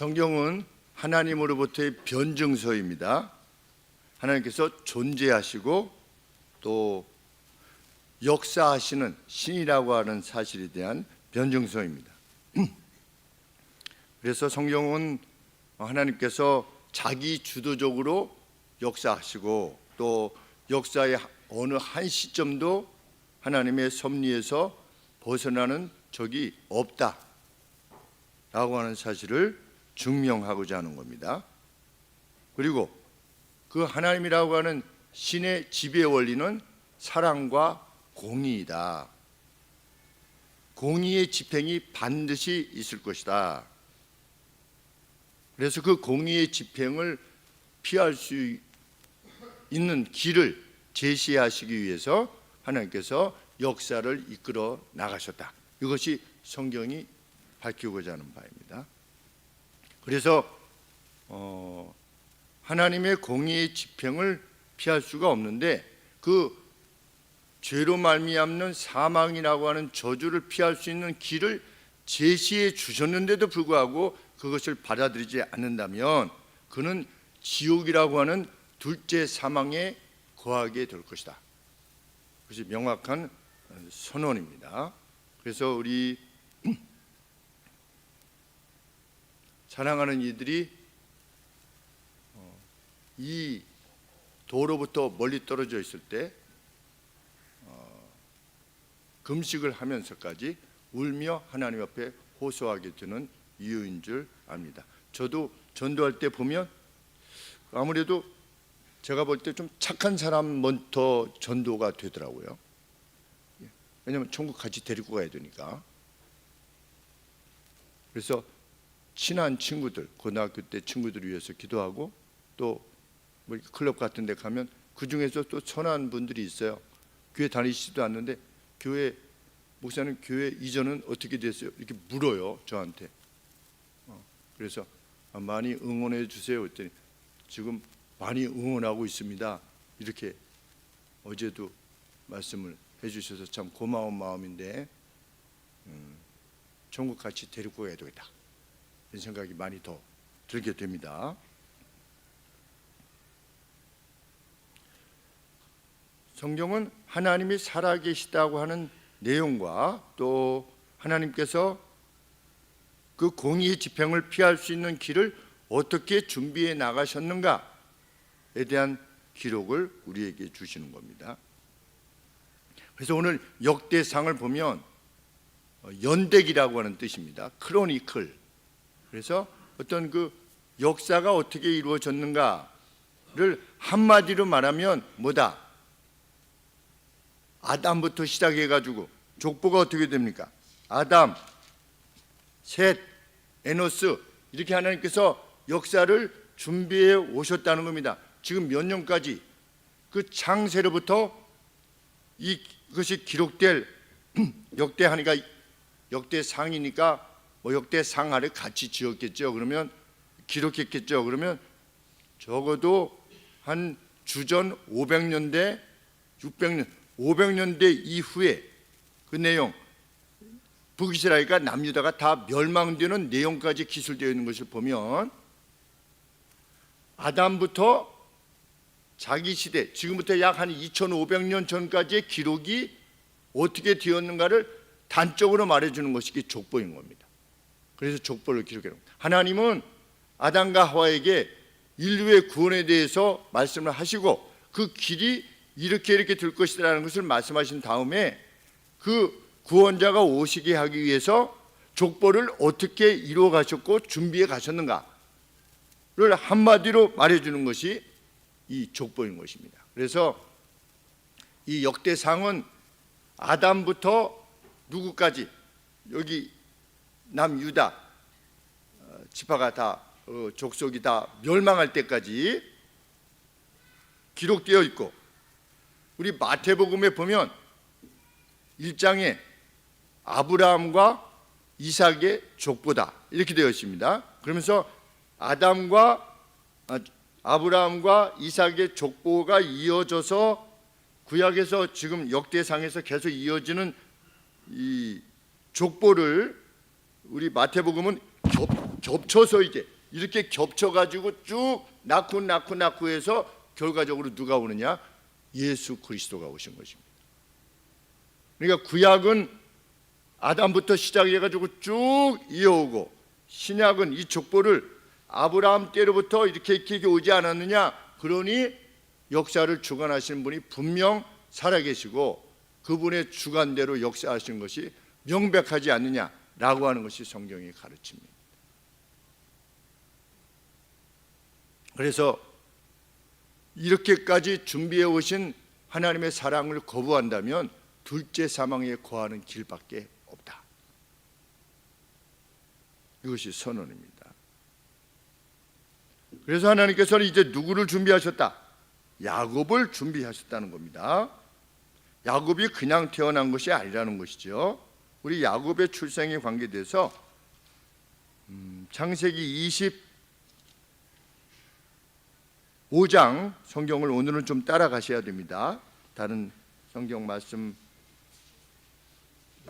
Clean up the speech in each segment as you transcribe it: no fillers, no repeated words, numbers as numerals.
성경은 하나님으로부터의 변증서입니다. 하나님께서 존재하시고 또 역사하시는 신이라고 하는 사실에 대한 변증서입니다. 그래서 성경은 하나님께서 자기 주도적으로 역사하시고 또 역사의 어느 한 시점도 하나님의 섭리에서 벗어나는 적이 없다라고 하는 사실을 증명하고자 하는 겁니다. 그리고 그 하나님이라고 하는 신의 지배 원리는 사랑과 공의이다. 공의의 집행이 반드시 있을 것이다. 그래서 그 공의의 집행을 피할 수 있는 길을 제시하시기 위해서 하나님께서 역사를 이끌어 나가셨다. 이것이 성경이 밝히고자 하는 바입니다. 그래서 하나님의 공의의 집행을 피할 수가 없는데 그 죄로 말미암는 사망이라고 하는 저주를 피할 수 있는 길을 제시해 주셨는데도 불구하고 그것을 받아들이지 않는다면 그는 지옥이라고 하는 둘째 사망에 거하게 될 것이다. 그것이 명확한 선언입니다. 그래서 우리 사랑하는 이들이 이 도로부터 멀리 떨어져 있을 때 금식을 하면서까지 울며 하나님 앞에 호소하게 되는 이유인 줄 압니다. 저도 전도할 때 보면 아무래도 제가 볼 때 좀 착한 사람 먼저 전도가 되더라고요. 왜냐하면 천국 같이 데리고 가야 되니까. 그래서 친한 친구들, 고등학교 때 친구들을 위해서 기도하고 또 뭐 클럽 같은 데 가면 그 중에서 또 선한 분들이 있어요. 교회 다니시지도 않는데 교회 목사님 교회 이전은 어떻게 됐어요? 이렇게 물어요 저한테. 그래서 많이 응원해 주세요 그랬더니 지금 많이 응원하고 있습니다. 이렇게 어제도 말씀을 해주셔서 참 고마운 마음인데 천국 같이 데리고 가야 되겠다 이런 생각이 많이 더 들게 됩니다. 성경은 하나님이 살아계시다고 하는 내용과 또 하나님께서 그 공의의 집행을 피할 수 있는 길을 어떻게 준비해 나가셨는가에 대한 기록을 우리에게 주시는 겁니다. 그래서 오늘 역대상을 보면 연대기라고 하는 뜻입니다. 크로니클. 그래서 어떤 그 역사가 어떻게 이루어졌는가를 한마디로 말하면 뭐다? 아담부터 시작해가지고 족보가 어떻게 됩니까? 아담, 셋, 에노스 이렇게 하나님께서 역사를 준비해 오셨다는 겁니다. 지금 몇 년까지 그 창세로부터 이것이 기록될 역대하니까 역대상이니까 뭐 역대상하를 같이 지었겠죠. 그러면 기록했겠죠. 그러면 적어도 한 주전 500년대 600년 500년대 이후에 그 내용 북이스라엘과 남유다가 다 멸망되는 내용까지 기술되어 있는 것을 보면 아담부터 자기 시대 지금부터 약 한 2500년 전까지의 기록이 어떻게 되었는가를 단적으로 말해주는 것이 족보인 겁니다. 그래서 족보를 기록해요. 하나님은 아담과 하와에게 인류의 구원에 대해서 말씀을 하시고 그 길이 이렇게 될 것이라는 것을 말씀하신 다음에 그 구원자가 오시게 하기 위해서 족보를 어떻게 이루어 가셨고 준비해 가셨는가를 한마디로 말해주는 것이 이 족보인 것입니다. 그래서 이 역대상은 아담부터 누구까지 여기 남유다 지파가 다 족속이 다 멸망할 때까지 기록되어 있고 우리 마태복음에 보면 1장에 아브라함과 이삭의 족보다 이렇게 되어 있습니다. 그러면서 아브라함과 이삭의 족보가 이어져서 구약에서 지금 역대상에서 계속 이어지는 이 족보를 우리 마태복음은 겹쳐서 이제 이렇게 겹쳐가지고 쭉 낳고 해서 결과적으로 누가 오느냐? 예수 그리스도가 오신 것입니다. 그러니까 구약은 아담부터 시작해가지고 쭉 이어오고, 신약은 이 족보를 아브라함 때로부터 이렇게 오지 않았느냐? 그러니 역사를 주관하시는 분이 분명 살아계시고 그분의 주관대로 역사하시는 것이 명백하지 않느냐라고 하는 것이 성경의 가르침입니다. 그래서 이렇게까지 준비해 오신 하나님의 사랑을 거부한다면 둘째 사망에 거하는 길밖에 없다. 이것이 선언입니다. 그래서 하나님께서는 이제 누구를 준비하셨다? 야곱을 준비하셨다는 겁니다. 야곱이 그냥 태어난 것이 아니라는 것이죠. 우리 야곱의 출생에 관계돼서 창세기 25장 성경을 오늘은 좀 따라가셔야 됩니다. 다른 성경 말씀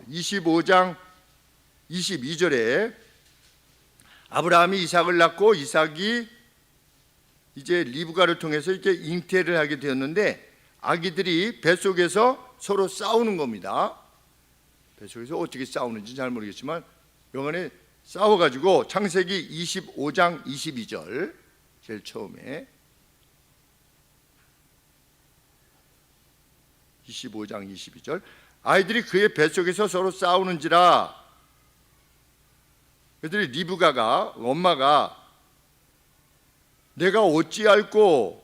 25장 22절에 아브라함이 이삭을 낳고 이삭이 이제 리브가를 통해서 이렇게 잉태를 하게 되었는데 아기들이 뱃속에서 서로 싸우는 겁니다. 뱃속에서 어떻게 싸우는지 잘 모르겠지만 영안에 싸워가지고 창세기 25장 22절 제일 처음에 25장 22절 아이들이 그의 뱃속에서 서로 싸우는지라. 그들이 리브가가 엄마가 내가 어찌할꼬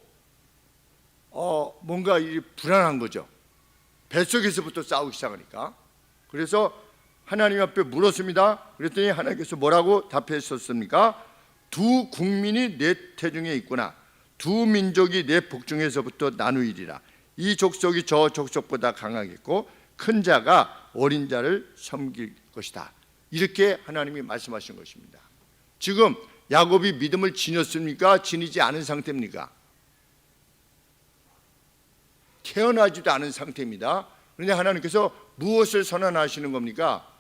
뭔가 불안한 거죠. 뱃속에서부터 싸우기 시작하니까. 그래서 하나님 앞에 물었습니다. 그랬더니 하나님께서 뭐라고 답하셨습니까? 두 국민이 내 태중에 있구나. 두 민족이 내 복중에서부터 나누이리라. 이 족속이 저 족속보다 강하겠고 큰 자가 어린 자를 섬길 것이다. 이렇게 하나님이 말씀하신 것입니다. 지금 야곱이 믿음을 지녔습니까? 지니지 않은 상태입니까? 태어나지도 않은 상태입니다. 그런데 하나님께서 무엇을 선언하시는 겁니까?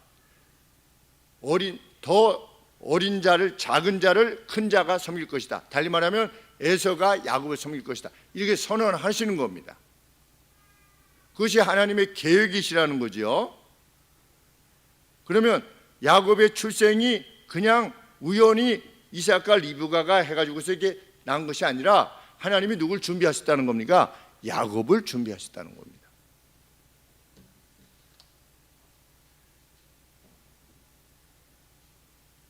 더 어린 자를, 작은 자를 큰 자가 섬길 것이다. 달리 말하면 에서가 야곱을 섬길 것이다. 이렇게 선언하시는 겁니다. 그것이 하나님의 계획이시라는 거죠. 그러면 야곱의 출생이 그냥 우연히 이삭과 리브가가 해가지고서 이렇게 난 것이 아니라 하나님이 누굴 준비하셨다는 겁니까? 야곱을 준비하셨다는 겁니다.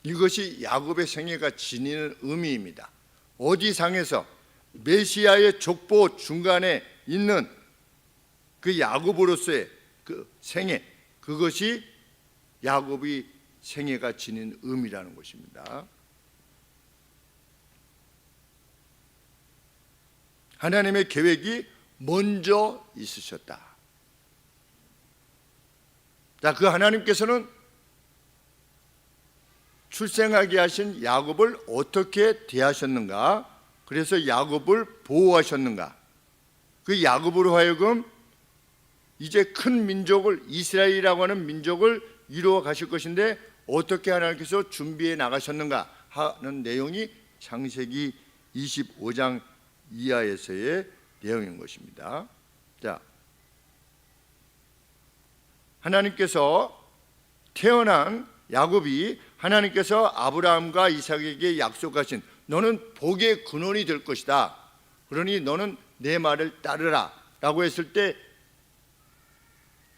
이것이 야곱의 생애가 지니는 의미입니다. 어디 상에서 메시아의 족보 중간에 있는 그 야곱으로서의 그 생애, 그것이 야곱이 생애가 지닌 의미라는 것입니다. 하나님의 계획이 먼저 있으셨다. 자, 그 하나님께서는 출생하게 하신 야곱을 어떻게 대하셨는가? 그래서 야곱을 보호하셨는가? 그 야곱으로 하여금 이제 큰 민족을, 이스라엘이라고 하는 민족을 이루어 가실 것인데 어떻게 하나님께서 준비해 나가셨는가 하는 내용이 창세기 25장 이하에서의 내용인 것입니다. 자, 하나님께서 태어난 야곱이 하나님께서 아브라함과 이삭에게 약속하신 너는 복의 근원이 될 것이다. 그러니 너는 내 말을 따르라 라고 했을 때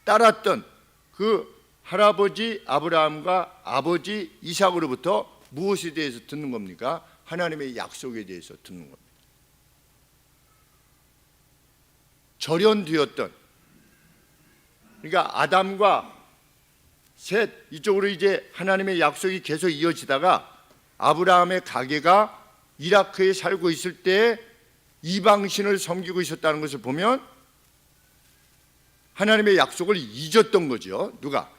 따랐던 그 할아버지 아브라함과 아버지 이삭으로부터 무엇에 대해서 듣는 겁니까? 하나님의 약속에 대해서 듣는 겁니다. 절연되었던, 그러니까 아담과 셋 이쪽으로 이제 하나님의 약속이 계속 이어지다가 아브라함의 가게가 이라크에 살고 있을 때 이방신을 섬기고 있었다는 것을 보면 하나님의 약속을 잊었던 거죠. 누가?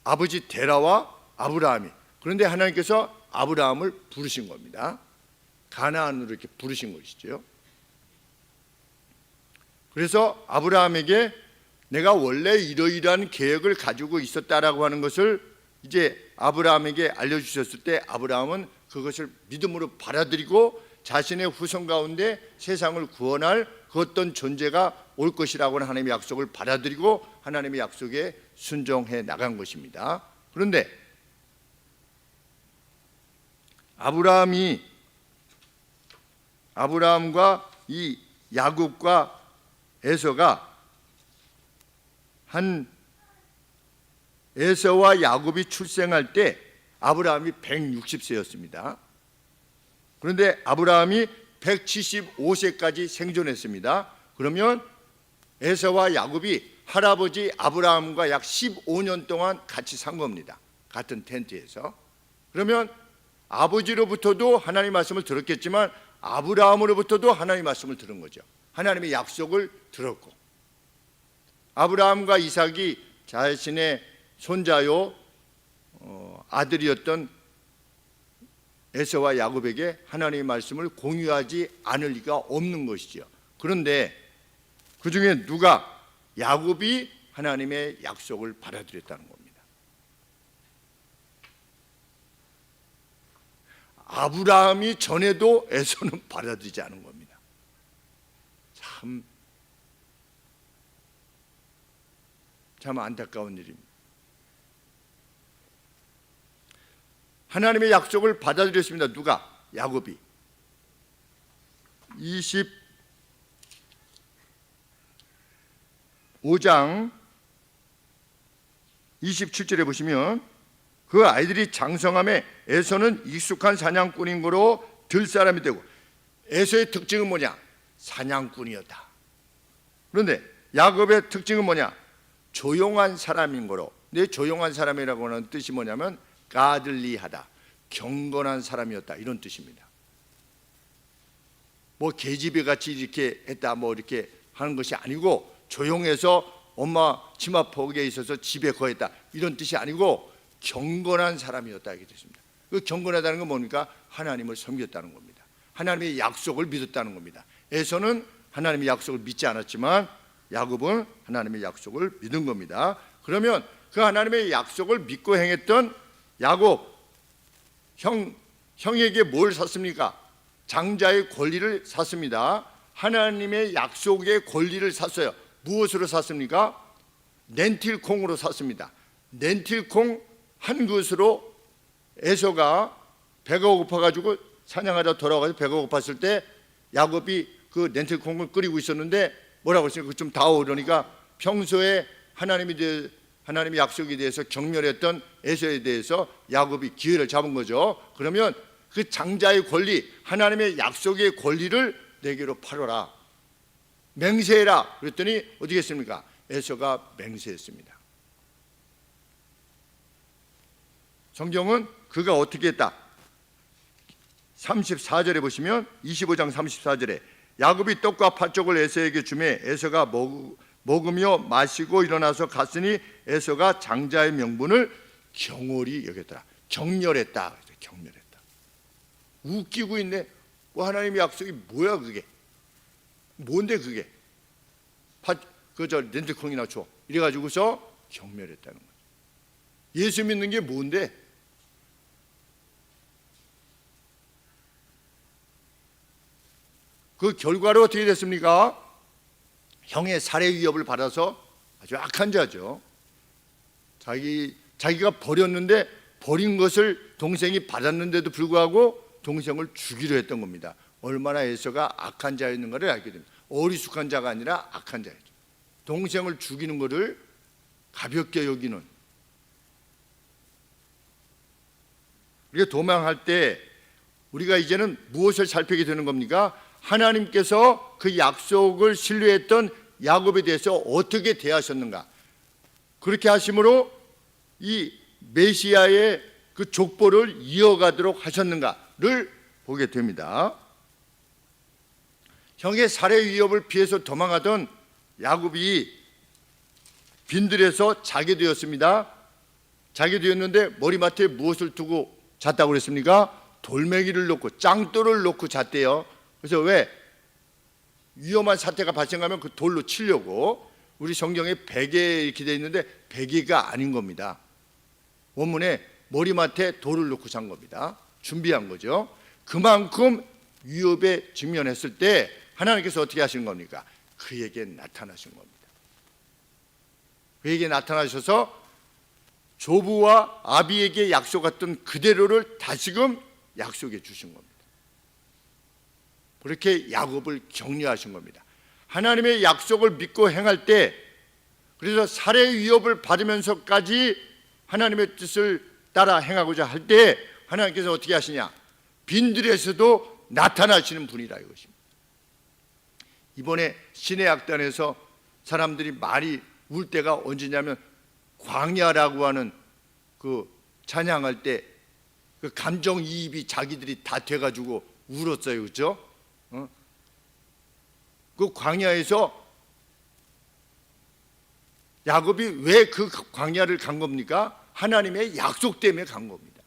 아버지 데라와 아브라함이. 그런데 하나님께서 아브라함을 부르신 겁니다. 가나안으로 이렇게 부르신 것이죠. 그래서 아브라함에게 내가 원래 이러이러한 계획을 가지고 있었다라고 하는 것을 이제 아브라함에게 알려주셨을 때 아브라함은 그것을 믿음으로 받아들이고 자신의 후손 가운데 세상을 구원할 그 어떤 존재가 올 것이라고 하는 하나님의 약속을 받아들이고 하나님의 약속에 순종해 나간 것입니다. 그런데 아브라함과 이 야곱과 에서가 에서와 야곱이 출생할 때 아브라함이 160세였습니다. 그런데 아브라함이 175세까지 생존했습니다. 그러면 에서와 야곱이 할아버지 아브라함과 약 15년 동안 같이 산 겁니다. 같은 텐트에서. 그러면 아버지로부터도 하나님의 말씀을 들었겠지만 아브라함으로부터도 하나님의 말씀을 들은 거죠. 하나님의 약속을 들었고, 아브라함과 이삭이 자신의 손자요 아들이었던 에서와 야곱에게 하나님의 말씀을 공유하지 않을 리가 없는 것이죠. 그런데 그 중에 누가? 야곱이 하나님의 약속을 받아들였다는 겁니다. 아브라함이 전에도 에서는 받아들이지 않은 겁니다. 참 안타까운 일입니다. 하나님의 약속을 받아들였습니다. 누가? 야곱이. 25장 27절에 보시면 그 아이들이 장성함에 에서는 익숙한 사냥꾼인 거로 들 사람이 되고, 에서의 특징은 뭐냐? 사냥꾼이었다. 그런데 야곱의 특징은 뭐냐? 조용한 사람인 거로. 근데 조용한 사람이라고 하는 뜻이 뭐냐면 가들리하다, 경건한 사람이었다, 이런 뜻입니다. 뭐 계집애 같이 이렇게 했다 뭐 이렇게 하는 것이 아니고, 조용해서 엄마 치마폭에 있어서 집에 거했다 이런 뜻이 아니고 경건한 사람이었다 이렇게 뜻입니다. 그 경건하다는 건 뭡니까? 하나님을 섬겼다는 겁니다. 하나님의 약속을 믿었다는 겁니다. 에서는 하나님의 약속을 믿지 않았지만 야곱은 하나님의 약속을 믿은 겁니다. 그러면 그 하나님의 약속을 믿고 행했던 야곱 형에게 뭘 샀습니까? 장자의 권리를 샀습니다. 하나님의 약속의 권리를 샀어요. 무엇으로 샀습니까? 렌틸콩으로 샀습니다. 렌틸콩 한 그릇으로 에서가 배가 고파가지고 사냥하다 돌아와서 배가 고팠을 때 야곱이 그 렌틸콩을 끓이고 있었는데 뭐라고 했습니까? 좀 다오 그러니까 평소에 하나님의 약속에 대해서 경멸했던 에서에 대해서 야곱이 기회를 잡은 거죠. 그러면 그 장자의 권리, 하나님의 약속의 권리를 내게로 팔아라, 맹세해라 그랬더니 어떻게 했습니까? 에서가 맹세했습니다. 성경은 그가 어떻게 했다? 34절에 보시면 25장 34절에 야곱이 떡과 팥죽을 에서에게 주매 에서가 먹으며 마시고 일어나서 갔으니 에서가 장자의 명분을 경홀히 여겼더라. 경멸했다. 경멸했다. 웃기고 있네. 뭐 하나님의 약속이 뭐야 그게? 뭔데 그게? 그저 렌틸콩이나 줘. 이래가지고서 경멸했다는 거죠. 예수 믿는 게 뭔데? 그 결과로 어떻게 됐습니까? 형의 살해 위협을 받아서 아주 악한 자죠. 자기가 버렸는데 버린 것을 동생이 받았는데도 불구하고 동생을 죽이려 했던 겁니다. 얼마나 에서가 악한 자였는가를 알게 됩니다. 어리숙한 자가 아니라 악한 자였죠. 동생을 죽이는 것을 가볍게 여기는. 우리가 도망할 때 우리가 이제는 무엇을 살피게 되는 겁니까? 하나님께서 그 약속을 신뢰했던 야곱에 대해서 어떻게 대하셨는가, 그렇게 하심으로 이 메시아의 그 족보를 이어가도록 하셨는가를 보게 됩니다. 형의 살해 위협을 피해서 도망하던 야곱이 빈들에서 자게 되었습니다. 자게 되었는데 머리맡에 무엇을 두고 잤다고 그랬습니까? 돌멩이를 놓고 짱돌을 놓고 잤대요. 그래서 왜? 위험한 사태가 발생하면 그 돌로 치려고. 우리 성경에 베개 이렇게 되어 있는데 베개가 아닌 겁니다. 원문에 머리맡에 돌을 놓고 산 겁니다. 준비한 거죠. 그만큼 위협에 직면했을 때 하나님께서 어떻게 하시는 겁니까? 그에게 나타나신 겁니다. 그에게 나타나셔서 조부와 아비에게 약속했던 그대로를 다시금 약속해 주신 겁니다. 그렇게 야곱을 격려하신 겁니다. 하나님의 약속을 믿고 행할 때, 그래서 살해 위협을 받으면서까지 하나님의 뜻을 따라 행하고자 할 때 하나님께서 어떻게 하시냐? 빈들에서도 나타나시는 분이라 이것입니다. 이번에 신의 약단에서 사람들이 많이 울 때가 언제냐면 광야라고 하는 그 찬양할 때 그 감정이입이 자기들이 다 돼가지고 울었어요. 그렇죠? 그 광야에서 야곱이 왜 그 광야를 간 겁니까? 하나님의 약속 때문에 간 겁니다.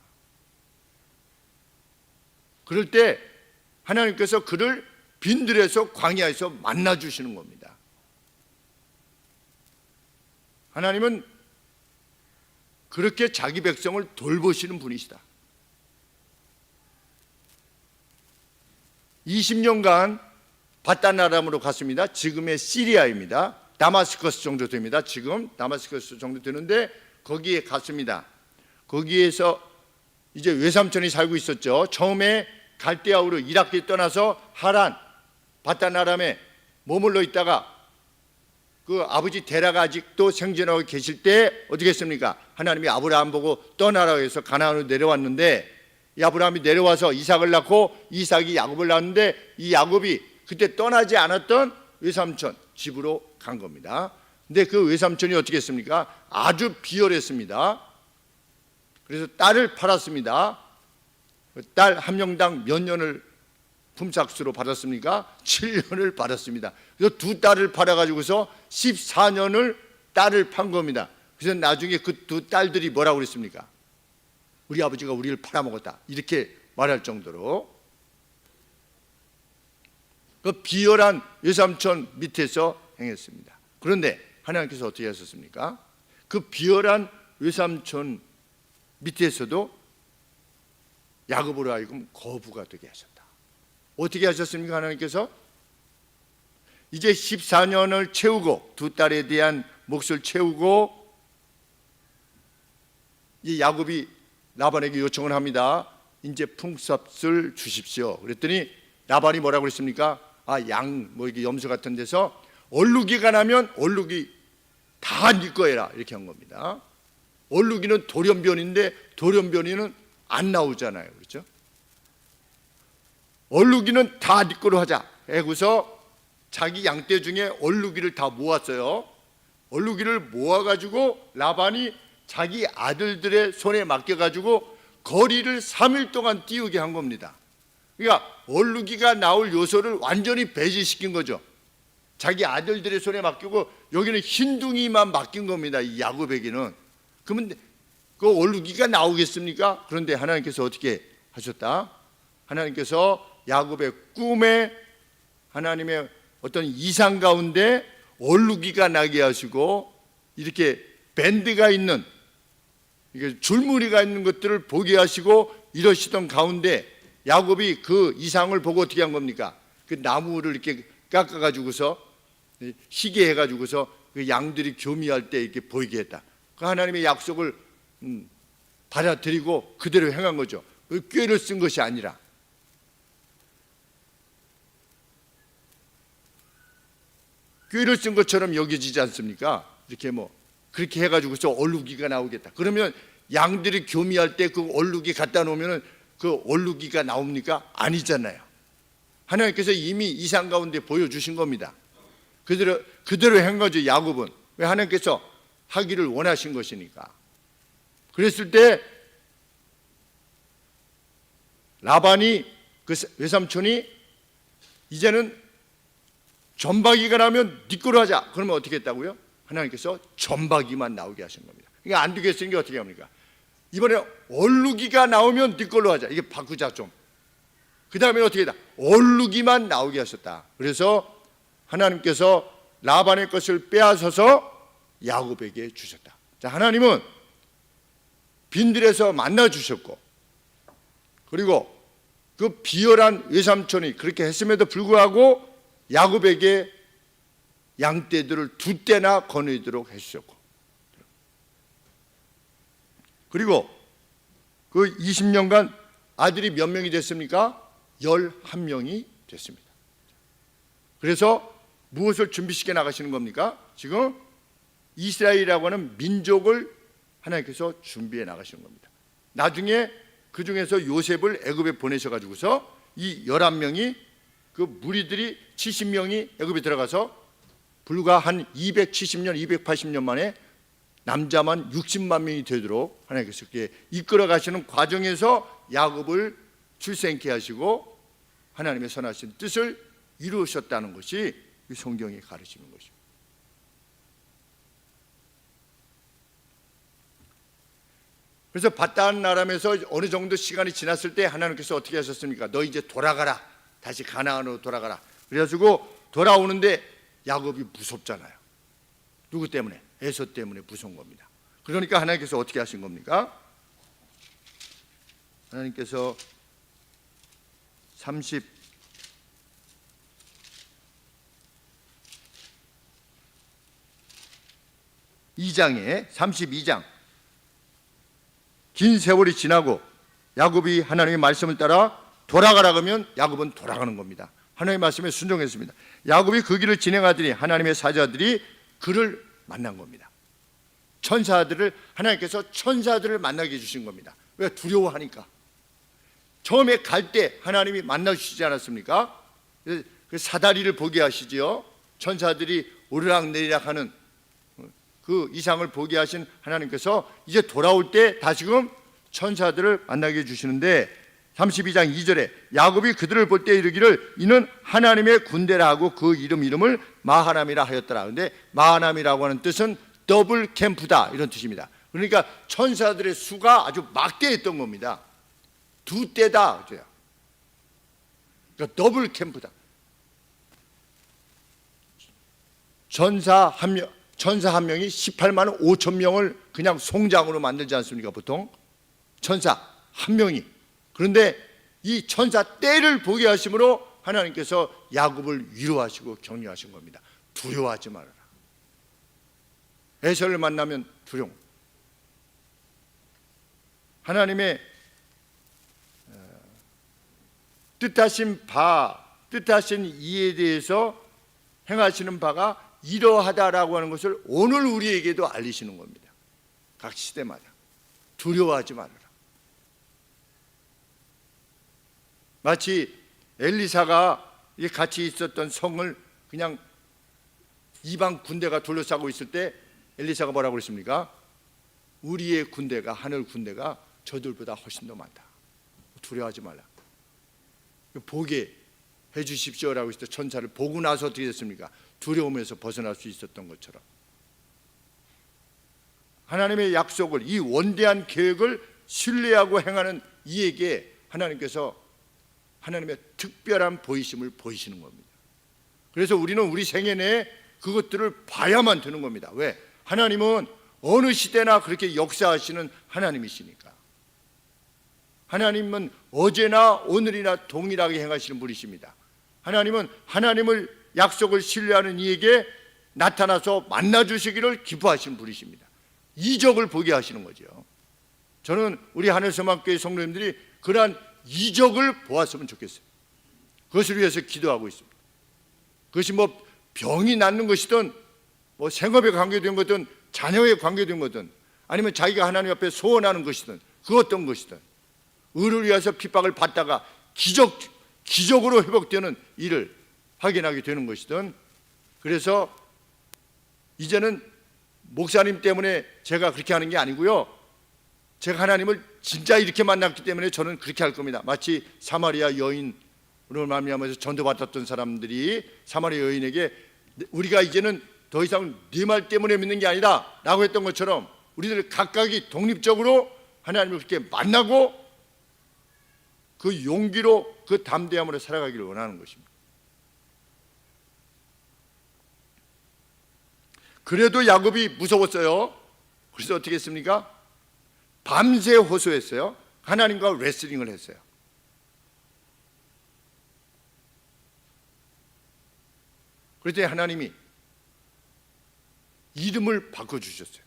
그럴 때 하나님께서 그를 빈들에서 광야에서 만나주시는 겁니다. 하나님은 그렇게 자기 백성을 돌보시는 분이시다. 20년간 바단 아람으로 갔습니다. 지금의 시리아입니다. 다마스커스 정도 됩니다. 지금 다마스커스 정도 되는데 거기에 갔습니다. 거기에서 이제 외삼촌이 살고 있었죠. 처음에 갈대아우로 이라크에 떠나서 하란 바단 아람에 머물러 있다가 그 아버지 데라가 아직도 생존하고 계실 때 어떻게 했습니까? 하나님이 아브라함 보고 떠나라고 해서 가나안으로 내려왔는데, 이 아브라함이 내려와서 이삭을 낳고 이삭이 야곱을 낳았는데, 이 야곱이 그때 떠나지 않았던 외삼촌 집으로 간 겁니다. 근데 그 외삼촌이 어떻게 했습니까? 아주 비열했습니다. 그래서 딸을 팔았습니다. 딸 한 명당 몇 년을 품삯수로 받았습니까? 7년을 받았습니다. 그래서 두 딸을 팔아가지고서 14년을 딸을 판 겁니다. 그래서 나중에 그 두 딸들이 뭐라고 그랬습니까? 우리 아버지가 우리를 팔아먹었다, 이렇게 말할 정도로 그 비열한 외삼촌 밑에서 행했습니다. 그런데 하나님께서 어떻게 하셨습니까? 그 비열한 외삼촌 밑에서도 야곱으로 하여금 거부가 되게 하셨다. 어떻게 하셨습니까? 하나님께서 이제 14년을 채우고 두 딸에 대한 몫을 채우고 이 야곱이 라반에게 요청을 합니다. 이제 품삯을 주십시오. 그랬더니 라반이 뭐라고 그랬습니까? 양 뭐 이게 염소 같은 데서 얼룩이가 나면 얼룩이 다 네 거해라, 이렇게 한 겁니다. 얼룩이는 돌연변인데 돌연변이는 안 나오잖아요. 그렇죠? 얼룩이는 다 네 거로 하자 해고서 자기 양떼 중에 얼룩이를 다 모았어요. 얼룩이를 모아가지고 라반이 자기 아들들의 손에 맡겨가지고 거리를 3일 동안 띄우게 한 겁니다. 그러니까 얼룩이가 나올 요소를 완전히 배제시킨 거죠. 자기 아들들의 손에 맡기고 여기는 흰둥이만 맡긴 겁니다. 이 야곱에게는. 그러면 그 얼룩이가 나오겠습니까? 그런데 하나님께서 어떻게 하셨다? 하나님께서 야곱의 꿈에 하나님의 어떤 이상 가운데 얼룩이가 나게 하시고 이렇게 밴드가 있는, 이게 줄무늬가 있는 것들을 보게 하시고 이러시던 가운데 야곱이 그 이상을 보고 어떻게 한 겁니까? 그 나무를 이렇게 깎아가지고서 희게 해가지고서 그 양들이 교미할 때 이렇게 보이게 했다. 그 하나님의 약속을 받아들이고 그대로 행한 거죠. 그 꾀를 쓴 것이 아니라. 꾀를 쓴 것처럼 여겨지지 않습니까? 이렇게 뭐 그렇게 해가지고서 얼룩이가 나오겠다. 그러면 양들이 교미할 때 그 얼룩이 갖다 놓으면 그 얼룩이가 나옵니까? 아니잖아요. 하나님께서 이미 이상 가운데 보여주신 겁니다. 그대로 한 거죠. 야곱은. 왜? 하나님께서 하기를 원하신 것이니까. 그랬을 때 라반이, 그 외삼촌이 이제는 전박이가 나면 네 거로 하자. 그러면 어떻게 했다고요? 하나님께서 전박이만 나오게 하신 겁니다. 그러니까 안 되겠으니까 어떻게 합니까? 이번에 얼룩이가 나오면 네 걸로 하자. 이게 바꾸자 좀. 그 다음에 어떻게 했다? 얼룩이만 나오게 하셨다. 그래서 하나님께서 라반의 것을 빼앗아서 야곱에게 주셨다. 자, 하나님은 빈들에서 만나 주셨고, 그리고 그 비열한 외삼촌이 그렇게 했음에도 불구하고 야곱에게 양떼들을 2떼나 거느리도록 해주셨고, 그리고 그 20년간 아들이 몇 명이 됐습니까? 11명이 됐습니다. 그래서 무엇을 준비시켜 나가시는 겁니까? 지금 이스라엘이라고 하는 민족을 하나님께서 준비해 나가시는 겁니다. 나중에 그 중에서 요셉을 애굽에 보내셔가지고서 이 11명이, 그 무리들이 70명이 애굽에 들어가서 불과 한 270년, 280년 만에 남자만 60만 명이 되도록 하나님께서 이렇게 이끌어 가시는 과정에서 야곱을 출생케 하시고 하나님의 선하신 뜻을 이루셨다는 것이 이 성경이 가르치는 것입니다. 그래서 바단 아람에서 어느 정도 시간이 지났을 때 하나님께서 어떻게 하셨습니까? 너 이제 돌아가라, 다시 가나안으로 돌아가라. 그래가지고 돌아오는데 야곱이 무섭잖아요. 누구 때문에? 에서 때문에 무서운 겁니다. 그러니까 하나님께서 어떻게 하신 겁니까? 하나님께서 32장 긴 세월이 지나고 야곱이 하나님의 말씀을 따라 돌아가라 그러면 야곱은 돌아가는 겁니다. 하나님의 말씀에 순종했습니다. 야곱이 그 길을 진행하더니 하나님의 사자들이 그를 만난 겁니다. 천사들을, 하나님께서 천사들을 만나게 해주신 겁니다. 왜? 두려워하니까. 처음에 갈 때 하나님이 만나주시지 않았습니까? 그 사다리를 보게 하시지요. 천사들이 오르락내리락 하는 그 이상을 보게 하신 하나님께서 이제 돌아올 때 다시금 천사들을 만나게 해주시는데 32장 2절에 야곱이 그들을 볼 때 이르기를 이는 하나님의 군대라 하고 그 이름을 마하남이라 하였더라. 그런데 마하남이라고 하는 뜻은 더블 캠프다, 이런 뜻입니다. 그러니까 천사들의 수가 아주 막대했던 겁니다. 2떼다. 그러니까 더블 캠프다. 전사 한 명이 18만 5천 명을 그냥 송장으로 만들지 않습니까? 보통 천사 한 명이. 그런데 이 천사 떼를 보게 하심으로 하나님께서 야곱을 위로하시고 격려하신 겁니다. 두려워하지 말아라. 에서를 만나면 두려움. 하나님의 뜻하신 이에 대해서 행하시는 바가 이러하다라고 하는 것을 오늘 우리에게도 알리시는 겁니다. 각 시대마다 두려워하지 말아라. 마치 엘리사가 같이 있었던 성을 그냥 이방 군대가 둘러싸고 있을 때 엘리사가 뭐라고 그랬습니까? 우리의 군대가, 하늘 군대가 저들보다 훨씬 더 많다. 두려워하지 말라. 보게 해주십시오라고 했을 때 천사를 보고 나서 어떻게 됐습니까? 두려움에서 벗어날 수 있었던 것처럼 하나님의 약속을, 이 원대한 계획을 신뢰하고 행하는 이에게 하나님께서 하나님의 특별한 보이심을 보이시는 겁니다. 그래서 우리는 우리 생애 내에 그것들을 봐야만 되는 겁니다. 왜? 하나님은 어느 시대나 그렇게 역사하시는 하나님이시니까. 하나님은 어제나 오늘이나 동일하게 행하시는 분이십니다. 하나님은 하나님을 약속을 신뢰하는 이에게 나타나서 만나주시기를 기뻐하시는 분이십니다. 이적을 보게 하시는 거죠. 저는 우리 하늘서막교회 성도님들이 그러한 이적을 보았으면 좋겠어요. 그것을 위해서 기도하고 있습니다. 그것이 뭐 병이 낫는 것이든 뭐 생업에 관계된 것이든 자녀에 관계된 것이든 아니면 자기가 하나님 앞에 소원하는 것이든 그 어떤 것이든 의를 위해서 핍박을 받다가 기적으로 회복되는 일을 확인하게 되는 것이든, 그래서 이제는 목사님 때문에 제가 그렇게 하는 게 아니고요, 제가 하나님을 진짜 이렇게 만났기 때문에 저는 그렇게 할 겁니다. 마치 사마리아 여인으로 말미암아서 전도받았던 사람들이 사마리아 여인에게 우리가 이제는 더 이상 네 말 때문에 믿는 게 아니다 라고 했던 것처럼 우리들 각각이 독립적으로 하나님을 그렇게 만나고 그 용기로, 그 담대함으로 살아가기를 원하는 것입니다. 그래도 야곱이 무서웠어요. 그래서 어떻게 했습니까? 밤새 호소했어요. 하나님과 레슬링을 했어요. 그랬더니 하나님이 이름을 바꿔주셨어요.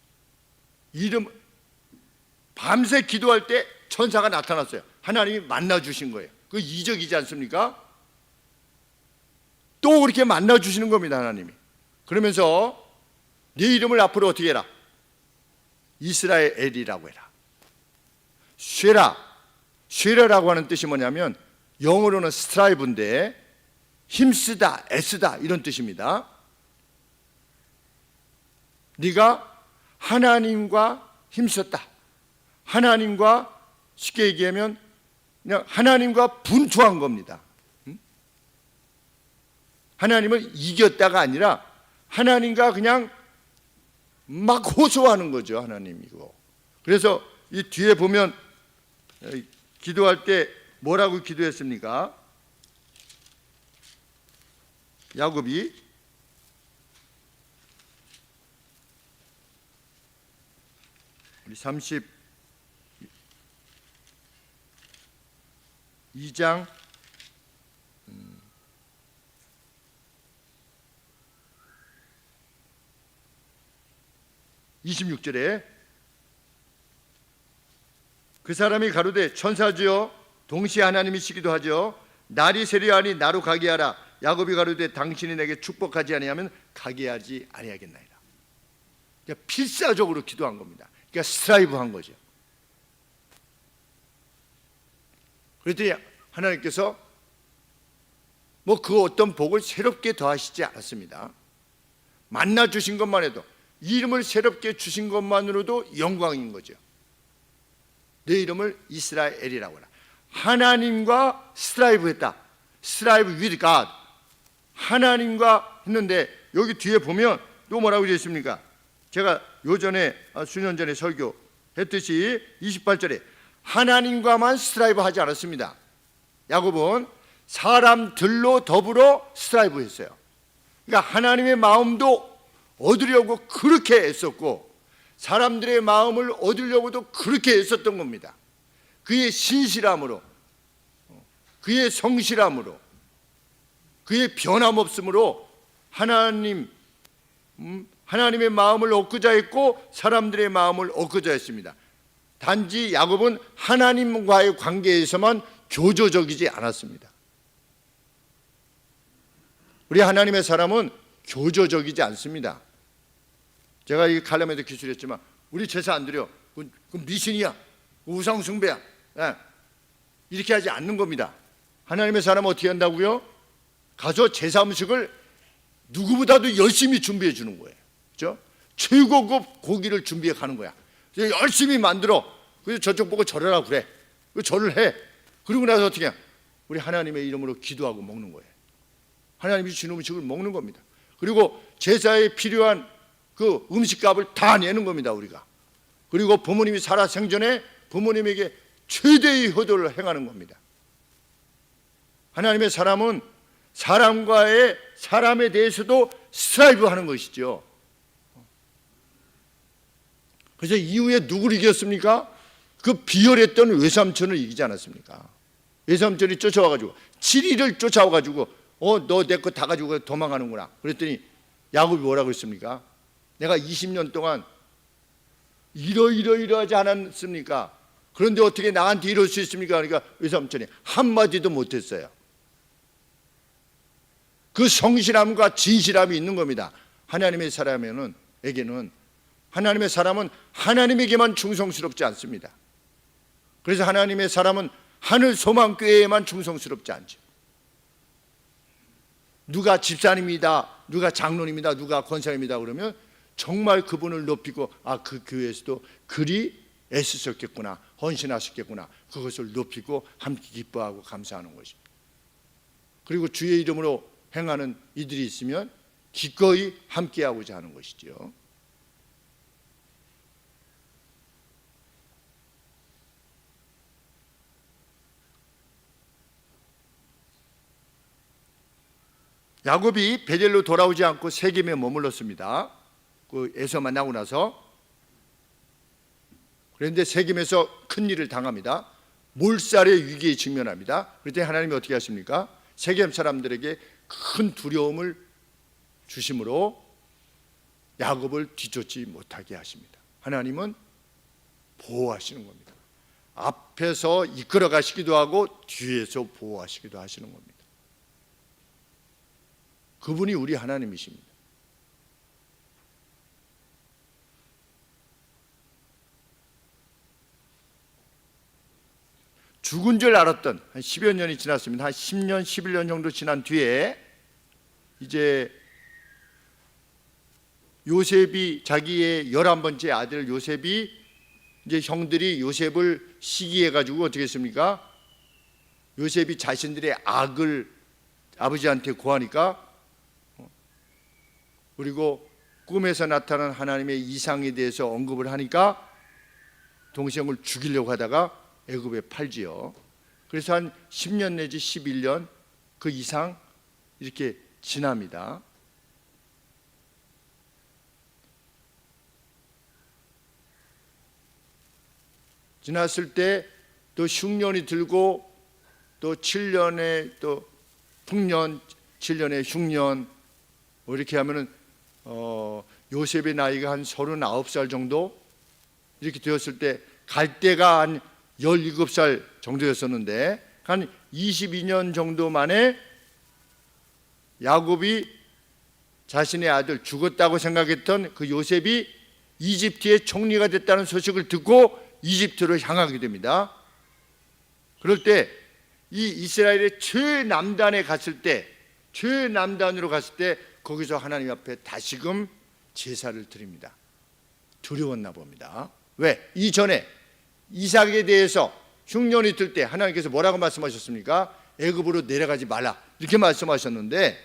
밤새 기도할 때 천사가 나타났어요. 하나님이 만나주신 거예요. 그 이적이지 않습니까? 또 그렇게 만나주시는 겁니다. 하나님이. 그러면서 네 이름을 앞으로 어떻게 해라? 이스라엘이라고 해라. 쉐라라고 하는 뜻이 뭐냐면 영어로는 스트라이브인데 힘쓰다, 애쓰다 이런 뜻입니다. 네가 하나님과 힘썼다. 하나님과 쉽게 얘기하면 그냥 하나님과 분투한 겁니다. 하나님을 이겼다가 아니라 하나님과 그냥 막 호소하는 거죠. 하나님이고. 그래서 이 뒤에 보면 기도할 때 뭐라고 기도했습니까? 야곱이 우리 32장 26절에 그 사람이 가로되 천사지요 동시에 하나님이시기도 하죠. 날이 세려하니 나로 가게 하라. 야곱이 가로되 당신이 내게 축복하지 아니하면 가게 하지 아니하겠나이다. 그러니까 필사적으로 기도한 겁니다. 그러니까 스트라이브한 거죠. 그랬더니 하나님께서 뭐 그 어떤 복을 새롭게 더하시지 않았습니다. 만나 주신 것만 해도 이름을 새롭게 주신 것만으로도 영광인 거죠. 내 이름을 이스라엘이라고 하라. 하나님과 스트라이브 했다. 스트라이브 with God. 하나님과 했는데 여기 뒤에 보면 또 뭐라고 되어 있습니까? 제가 요전에 수년 전에 설교했듯이 28절에 하나님과만 스트라이브 하지 않았습니다. 야곱은 사람들로 더불어 스트라이브 했어요. 그러니까 하나님의 마음도 얻으려고 그렇게 애썼고 사람들의 마음을 얻으려고도 그렇게 애썼던 겁니다. 그의 신실함으로, 그의 성실함으로, 그의 변함없음으로 하나님의 마음을 얻고자 했고 사람들의 마음을 얻고자 했습니다. 단지 야곱은 하나님과의 관계에서만 교조적이지 않았습니다. 우리 하나님의 사람은 교조적이지 않습니다. 제가 이 칼럼에도 기술했지만 우리 제사 안 드려. 그건 미신이야. 우상 숭배야. 이렇게 하지 않는 겁니다. 하나님의 사람은 어떻게 한다고요? 가서 제사 음식을 누구보다도 열심히 준비해 주는 거예요. 그렇죠? 최고급 고기를 준비해 가는 거야. 열심히 만들어. 그래서 저쪽 보고 절하라 그래. 절을 해. 그러고 나서 어떻게 해? 우리 하나님의 이름으로 기도하고 먹는 거예요. 하나님이 주는 음식을 먹는 겁니다. 그리고 제사에 필요한 그 음식값을 다 내는 겁니다. 우리가. 그리고 부모님이 살아 생전에 부모님에게 최대의 효도를 행하는 겁니다. 하나님의 사람은 사람에 대해서도 스트라이브 하는 것이죠. 그래서 이후에 누구를 이겼습니까? 그 비열했던 외삼촌을 이기지 않았습니까? 외삼촌이 쫓아와가지고 7일을 쫓아와가지고 너 내 거 다 가지고 도망가는구나. 그랬더니 야곱이 뭐라고 했습니까? 내가 20년 동안 이러하지 않았습니까? 그런데 어떻게 나한테 이럴 수 있습니까? 그러니까 외삼촌이 한마디도 못했어요. 그 성실함과 진실함이 있는 겁니다. 하나님의 사람에게는 하나님의 사람은 하나님에게만 충성스럽지 않습니다. 그래서 하나님의 사람은 하늘 소망교회에만 충성스럽지 않죠. 누가 집사님이다, 누가 장로님이다, 누가 권사님이다 그러면 정말 그분을 높이고 그 교회에서도 그리 애쓰셨겠구나, 헌신하셨겠구나, 그것을 높이고 함께 기뻐하고 감사하는 것입니다. 그리고 주의 이름으로 행하는 이들이 있으면 기꺼이 함께하고자 하는 것이죠. 야곱이 베델로 돌아오지 않고 세겜에 머물렀습니다. 그 에서 만나고 나서. 그런데 세겜에서 큰 일을 당합니다. 몰살의 위기에 직면합니다. 그랬더니 하나님이 어떻게 하십니까? 세겜 사람들에게 큰 두려움을 주심으로 야곱을 뒤쫓지 못하게 하십니다. 하나님은 보호하시는 겁니다. 앞에서 이끌어 가시기도 하고 뒤에서 보호하시기도 하시는 겁니다. 그분이 우리 하나님이십니다. 죽은 줄 알았던 한 10여 년이 지났습니다. 한 10년, 11년 정도 지난 뒤에 이제 요셉이 자기의 11번째 아들 요셉이 이제 형들이 요셉을 시기해 가지고 어떻게 했습니까? 요셉이 자신들의 악을 아버지한테 고하니까, 그리고 꿈에서 나타난 하나님의 이상에 대해서 언급을 하니까 동생을 죽이려고 하다가 애굽에 팔지요. 그래서 한 10년 내지 11년 그 이상 이렇게 지납니다. 지났을 때 또 흉년이 들고 또 7년에 또 풍년, 7년에 흉년, 뭐 이렇게 하면은 요셉의 나이가 한 39살 정도 이렇게 되었을 때 갈 때가 한 17살 정도였었는데 한 22년 정도 만에 야곱이 자신의 아들 죽었다고 생각했던 그 요셉이 이집트의 총리가 됐다는 소식을 듣고 이집트로 향하게 됩니다. 그럴 때 이 이스라엘의 최남단에 갔을 때, 최남단으로 갔을 때 거기서 하나님 앞에 다시금 제사를 드립니다. 두려웠나 봅니다. 왜? 이전에 이삭에 대해서 흉년이 들 때 하나님께서 뭐라고 말씀하셨습니까? 애굽으로 내려가지 말라 이렇게 말씀하셨는데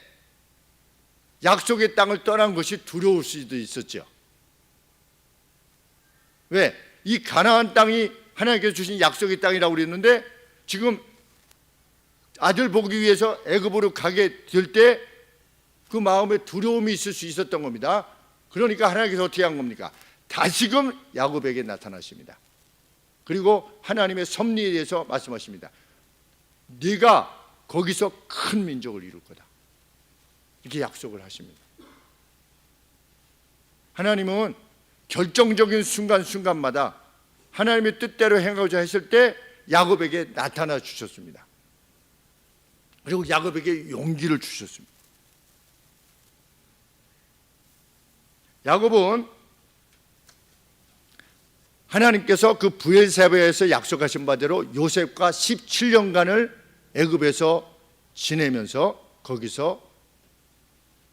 약속의 땅을 떠난 것이 두려울 수도 있었죠. 왜? 이 가나안 땅이 하나님께서 주신 약속의 땅이라고 그랬는데 지금 아들 보기 위해서 애굽으로 가게 될 때 그 마음에 두려움이 있을 수 있었던 겁니다. 그러니까 하나님께서 어떻게 한 겁니까? 다시금 야곱에게 나타나십니다. 그리고 하나님의 섭리에 대해서 말씀하십니다. 네가 거기서 큰 민족을 이룰 거다 이렇게 약속을 하십니다. 하나님은 결정적인 순간순간마다 하나님의 뜻대로 행하고자 했을 때 야곱에게 나타나 주셨습니다. 그리고 야곱에게 용기를 주셨습니다. 야곱은 하나님께서 그 브엘세바에서 약속하신 바대로 요셉과 17년간을 애굽에서 지내면서 거기서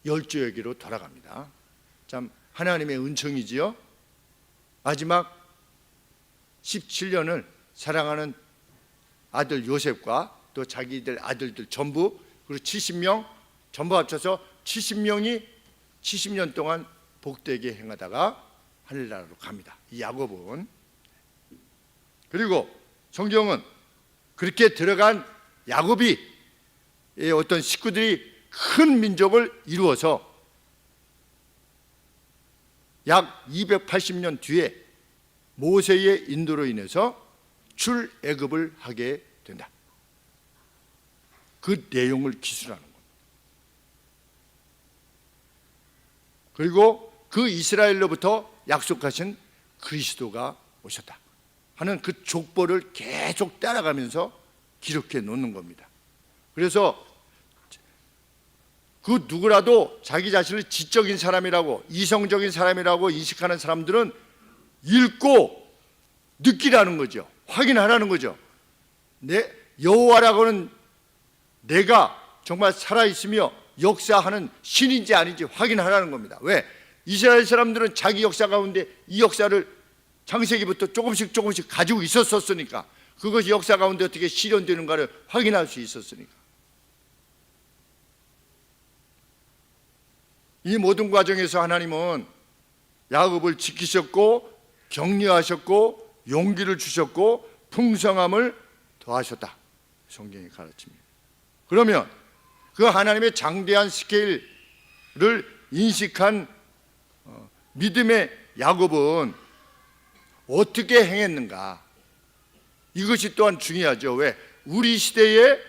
열조에게로 돌아갑니다. 참 하나님의 은총이지요. 마지막 17년을 사랑하는 아들 요셉과 또 자기들 아들들 전부 그리고 70명 전부 합쳐서 70명이 70년 동안 복되게 행하다가 하늘나라로 갑니다. 이 야곱은. 그리고 성경은 그렇게 들어간 야곱이 어떤 식구들이 큰 민족을 이루어서 약 280년 뒤에 모세의 인도로 인해서 출애굽을 하게 된다. 그 내용을 기술하는 겁니다. 그리고 그 이스라엘로부터 약속하신 그리스도가 오셨다 하는 그 족보를 계속 따라가면서 기록해 놓는 겁니다. 그래서 그 누구라도 자기 자신을 지적인 사람이라고 이성적인 사람이라고 인식하는 사람들은 읽고 느끼라는 거죠. 확인하라는 거죠. 여호와라고는 내가 정말 살아있으며 역사하는 신인지 아닌지 확인하라는 겁니다. 왜? 이스라엘 사람들은 자기 역사 가운데 이 역사를 창세기부터 조금씩 가지고 있었으니까 그것이 역사 가운데 어떻게 실현되는가를 확인할 수 있었으니까. 이 모든 과정에서 하나님은 야곱을 지키셨고 격려하셨고 용기를 주셨고 풍성함을 더하셨다. 성경이 가르칩니다. 그러면 그 하나님의 장대한 스케일을 인식한 믿음의 야곱은 어떻게 행했는가? 이것이 또한 중요하죠. 왜? 우리 시대에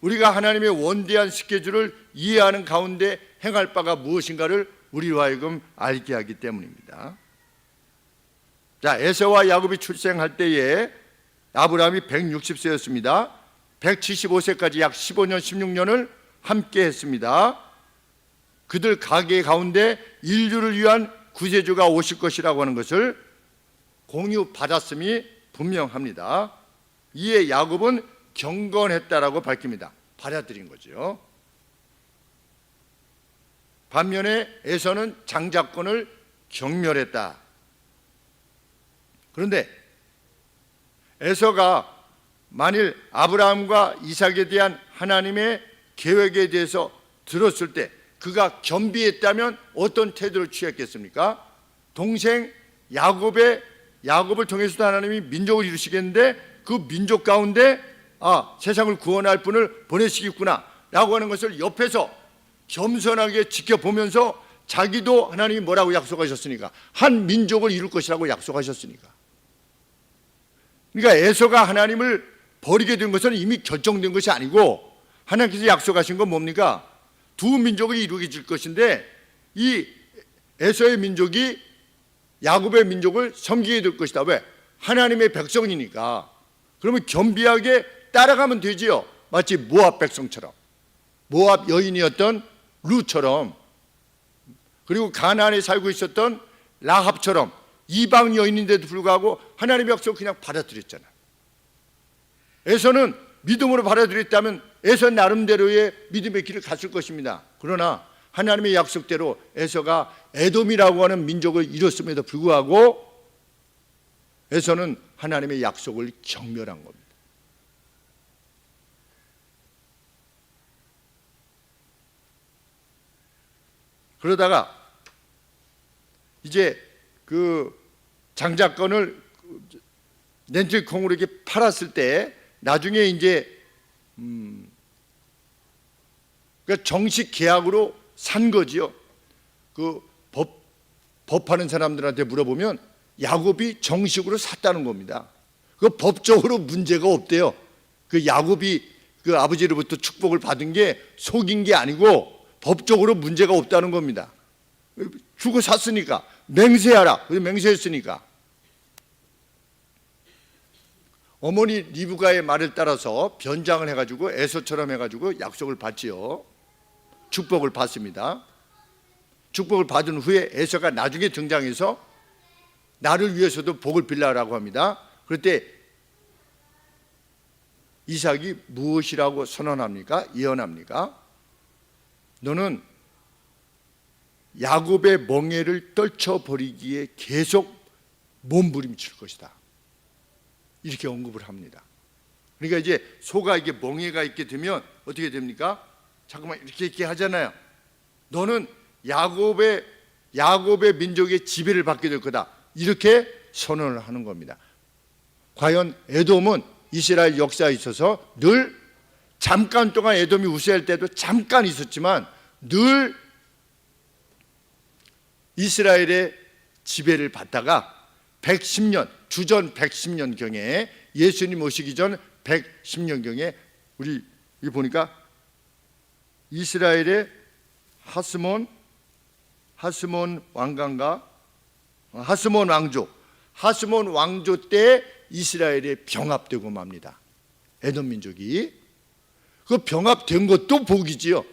우리가 하나님의 원대한 스케줄을 이해하는 가운데 행할 바가 무엇인가를 우리로 하여금 알게 하기 때문입니다. 자, 에서와 야곱이 출생할 때에 아브라함이 160세였습니다. 175세까지 약 15년, 16년을 함께 했습니다. 그들 가계 가운데 인류를 위한 구세주가 오실 것이라고 하는 것을 공유받았음이 분명합니다. 이에 야곱은 경건했다라고 밝힙니다. 받아들인 거죠. 반면에 에서는 장자권을 경멸했다. 그런데 에서가 만일 아브라함과 이삭에 대한 하나님의 계획에 대해서 들었을 때 그가 겸비했다면 어떤 태도를 취했겠습니까? 동생 야곱을 통해서도 하나님이 민족을 이루시겠는데 그 민족 가운데 세상을 구원할 분을 보내시겠구나 라고 하는 것을 옆에서 겸손하게 지켜보면서 자기도 하나님이 뭐라고 약속하셨으니까, 한 민족을 이룰 것이라고 약속하셨으니까. 그러니까 에서가 하나님을 버리게 된 것은 이미 결정된 것이 아니고 하나님께서 약속하신 건 뭡니까? 두 민족을 이루게 될 것인데 이 에서의 민족이 야곱의 민족을 섬기게 될 것이다. 왜? 하나님의 백성이니까. 그러면 겸비하게 따라가면 되지요. 마치 모압 백성처럼, 모압 여인이었던 루처럼, 그리고 가나안에 살고 있었던 라합처럼 이방 여인인데도 불구하고 하나님의 약속을 그냥 받아들였잖아요. 에서는 믿음으로 받아들였다면 에서 나름대로의 믿음의 길을 갔을 것입니다. 그러나 하나님의 약속대로 에서가 에돔이라고 하는 민족을 이뤘음에도 불구하고 에서는 하나님의 약속을 경멸한 겁니다. 그러다가 이제 그 장자권을 렌틸콩으로 이렇게 팔았을 때 나중에 이제 그러니까 정식 계약으로 산 거지요. 그 법하는 사람들한테 물어보면 야곱이 정식으로 샀다는 겁니다. 그 법적으로 문제가 없대요. 그 야곱이 그 아버지로부터 축복을 받은 게 속인 게 아니고 법적으로 문제가 없다는 겁니다. 주고 샀으니까 맹세하라. 맹세했으니까. 어머니 리브가의 말을 따라서 변장을 해가지고 에서처럼 해가지고 약속을 받지요. 축복을 받습니다. 축복을 받은 후에 에서가 나중에 등장해서 나를 위해서도 복을 빌라라고 합니다. 그럴 때 이삭이 무엇이라고 선언합니까? 예언합니까? 너는 야곱의 멍에를 떨쳐버리기에 계속 몸부림칠 것이다. 이렇게 언급을 합니다. 그러니까 이제 소가 이게 멍에가 있게 되면 어떻게 됩니까? 잠깐만 이렇게 하잖아요. 너는 야곱의 민족의 지배를 받게 될 거다. 이렇게 선언을 하는 겁니다. 과연 에돔은 이스라엘 역사에 있어서 늘 잠깐 동안 에돔이 우세할 때도 잠깐 있었지만 늘 이스라엘의 지배를 받다가 110년, 주전 110년경에 예수님 오시기 전 110년경에 우리 보니까 이스라엘의 하스몬 왕관가 하스몬 왕조 때 이스라엘에 병합되고 맙니다. 에돔 민족이. 그 병합된 것도 복이지요.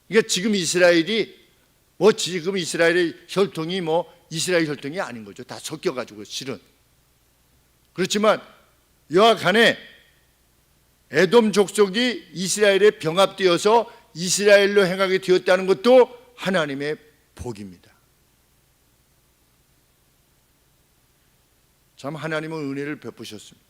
그러니까 지금 이스라엘의 혈통이 이스라엘 혈통이 아닌 거죠. 다 섞여가지고 실은. 그렇지만 여하간에 에돔 족속이 이스라엘에 병합되어서 이스라엘로 행하게 되었다는 것도 하나님의 복입니다. 참 하나님은 은혜를 베푸셨습니다.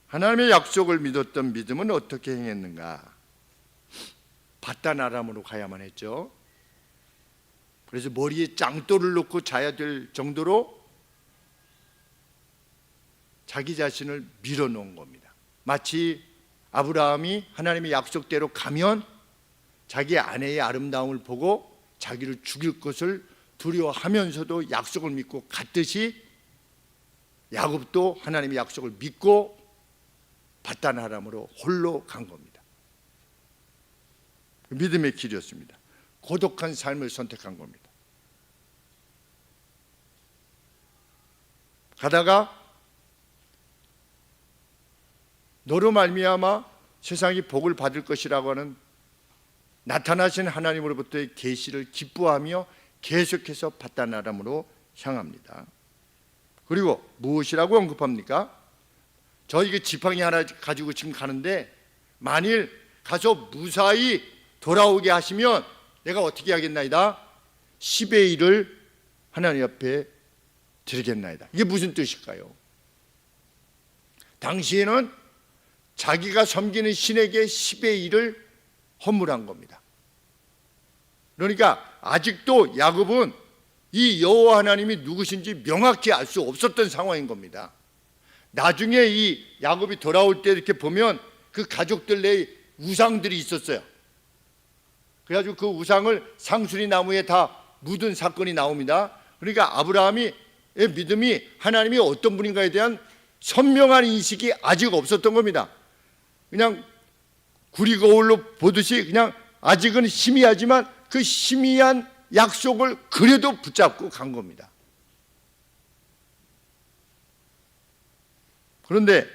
하나님의 약속을 믿었던 믿음은 어떻게 행했는가? 바단 아람으로 가야만 했죠. 그래서 머리에 짱돌을 놓고 자야 될 정도로 자기 자신을 밀어놓은 겁니다. 마치 아브라함이 하나님의 약속대로 가면 자기 아내의 아름다움을 보고 자기를 죽일 것을 두려워하면서도 약속을 믿고 갔듯이 야곱도 하나님의 약속을 믿고 바단 아람으로 홀로 간 겁니다. 믿음의 길이었습니다. 고독한 삶을 선택한 겁니다. 가다가 너로 말미암아 세상이 복을 받을 것이라고 하는 나타나신 하나님으로부터의 계시를 기뻐하며 계속해서 바단 아람으로 향합니다. 그리고 무엇이라고 언급합니까? 저 이게 지팡이 하나 가지고 지금 가는데 만일 가서 무사히 돌아오게 하시면 내가 어떻게 하겠나이다? 10의 1을 하나님 앞에 드리겠나이다. 이게 무슨 뜻일까요? 당시에는 자기가 섬기는 신에게 10의 1을 헌물한 겁니다. 그러니까 아직도 야곱은 이 여호와 하나님이 누구신지 명확히 알 수 없었던 상황인 겁니다. 나중에 이 야곱이 돌아올 때 이렇게 보면 그 가족들 내에 우상들이 있었어요. 그래가지고 그 우상을 상수리 나무에 다 묻은 사건이 나옵니다. 그러니까 아브라함의 믿음이 하나님이 어떤 분인가에 대한 선명한 인식이 아직 없었던 겁니다. 그냥 구리 거울로 보듯이 그냥 아직은 희미하지만 그 희미한 약속을 그래도 붙잡고 간 겁니다. 그런데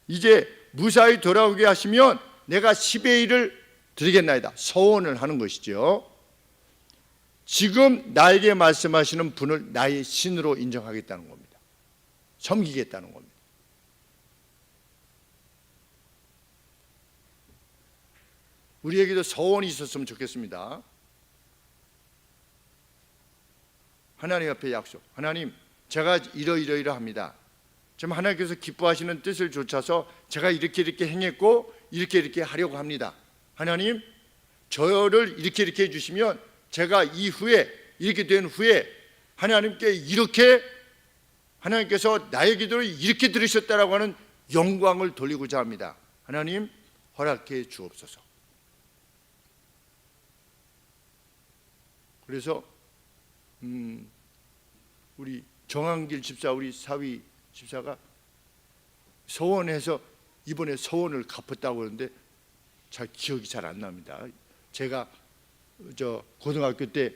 이제 무사히 돌아오게 하시면 내가 10의 1을 드리겠나이다. 서원을 하는 것이죠. 지금 나에게 말씀하시는 분을 나의 신으로 인정하겠다는 겁니다. 섬기겠다는 겁니다. 우리에게도 서원이 있었으면 좋겠습니다. 하나님 앞에 약속. 하나님, 제가 이러이러합니다. 지금 하나님께서 기뻐하시는 뜻을 좇아서 제가 이렇게 행했고 이렇게 하려고 합니다. 하나님, 저를 이렇게 해주시면 제가 이후에 이렇게 된 후에 하나님께 이렇게 하나님께서 나의 기도를 이렇게 들으셨다라고 하는 영광을 돌리고자 합니다. 하나님, 허락해 주옵소서. 그래서 우리 정한길 집사, 우리 사위 집사가 서원해서 이번에 서원을 갚았다고 그러는데 잘 기억이 잘 안 납니다. 제가 고등학교 때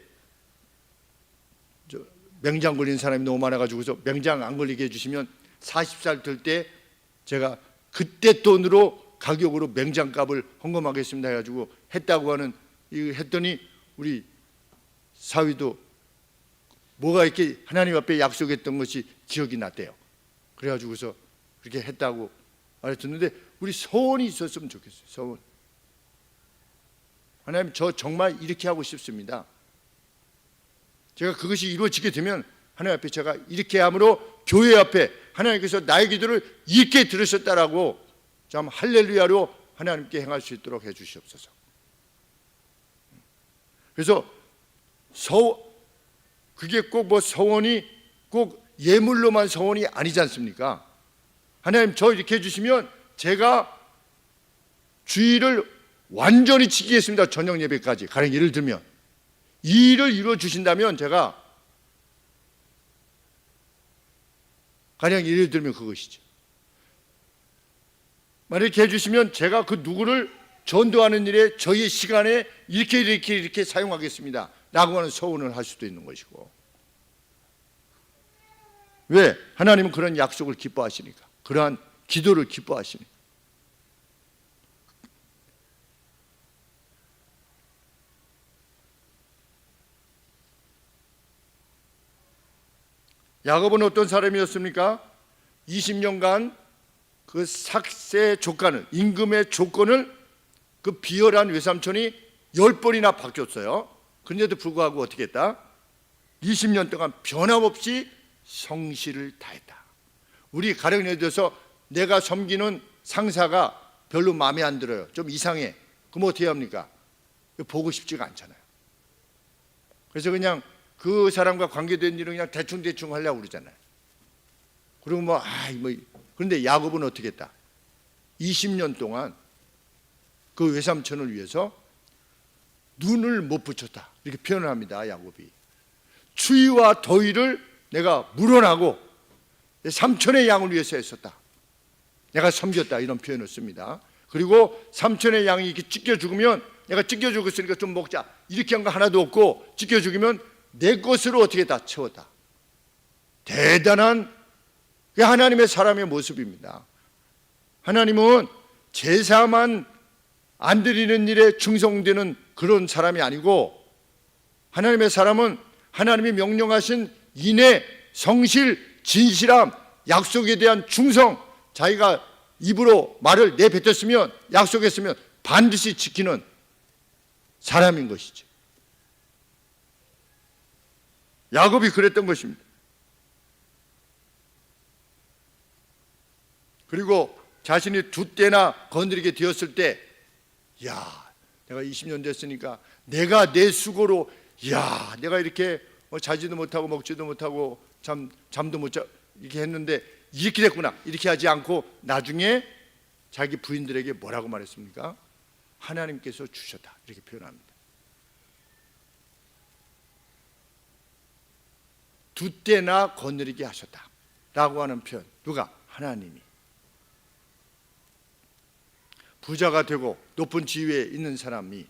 맹장 걸린 사람이 너무 많아가지고서 맹장 안 걸리게 해주시면 40살 될 때 제가 그때 돈으로 가격으로 맹장값을 헌금하겠습니다 해가지고 했다고 하는 했더니 우리 사위도 뭐가 이렇게 하나님 앞에 약속했던 것이 기억이 났대요. 그래가지고서 그렇게 했다고 말했었는데 우리 소원이 있었으면 좋겠어요. 소원. 하나님, 저 정말 이렇게 하고 싶습니다. 제가 그것이 이루어지게 되면 하나님 앞에 제가 이렇게 함으로 교회 앞에 하나님께서 나의 기도를 이렇게 들으셨다라고 참 할렐루야로 하나님께 행할 수 있도록 해주시옵소서. 그래서 그게 꼭 뭐 서원이 꼭 예물로만 서원이 아니지 않습니까? 하나님, 저 이렇게 해주시면 제가 주일을 완전히 지키겠습니다. 저녁 예배까지. 가령 예를 들면 이 일을 이루어 주신다면 제가 가령 예를 들면 그것이죠. 만약 이렇게 해주시면 제가 그 누구를 전도하는 일에 저희의 시간에 이렇게 사용하겠습니다 라고 하는 서원을 할 수도 있는 것이고. 왜? 하나님은 그런 약속을 기뻐하시니까, 그러한 기도를 기뻐하시니까. 야곱은 어떤 사람이었습니까? 20년간 그 삭세 조건을, 임금의 조건을 그 비열한 외삼촌이 10번이나 바뀌었어요. 그런데도 불구하고 어떻게 했다? 20년 동안 변함없이 성실을 다했다. 우리 가령 예를 들어서 내가 섬기는 상사가 별로 마음에 안 들어요. 좀 이상해. 그럼 어떻게 합니까? 보고 싶지가 않잖아요. 그래서 그냥 그 사람과 관계된 일은 그냥 대충 하려고 그러잖아요. 그리고 그런데 야곱은 어떻게 했다? 20년 동안 그 외삼촌을 위해서 눈을 못 붙였다, 이렇게 표현을 합니다. 야곱이 추위와 더위를 내가 물어나고 내 삼촌의 양을 위해서 했었다, 내가 섬겼다, 이런 표현을 씁니다. 그리고 삼촌의 양이 이렇게 찢겨 죽으면 내가 찢겨 죽었으니까 좀 먹자, 이렇게 한 거 하나도 없고 찢겨 죽으면 내 것으로 어떻게 다 채웠다. 대단한 하나님의 사람의 모습입니다. 하나님은 제사만 안 드리는 일에 충성되는 그런 사람이 아니고, 하나님의 사람은 하나님이 명령하신 인내, 성실, 진실함, 약속에 대한 충성, 자기가 입으로 말을 내뱉었으면, 약속했으면 반드시 지키는 사람인 것이죠. 야곱이 그랬던 것입니다. 그리고 자신이 두 때나 건드리게 되었을 때, 야, 내가 20년 됐으니까 내가 내 수고로, 야, 내가 이렇게 자지도 못하고 먹지도 못하고 잠도 못 자, 이렇게 했는데 이렇게 됐구나, 이렇게 하지 않고 나중에 자기 부인들에게 뭐라고 말했습니까? 하나님께서 주셨다, 이렇게 표현합니다. 두 때나 거느리게 하셨다 라고 하는 표현. 누가? 하나님이. 부자가 되고 높은 지위에 있는 사람이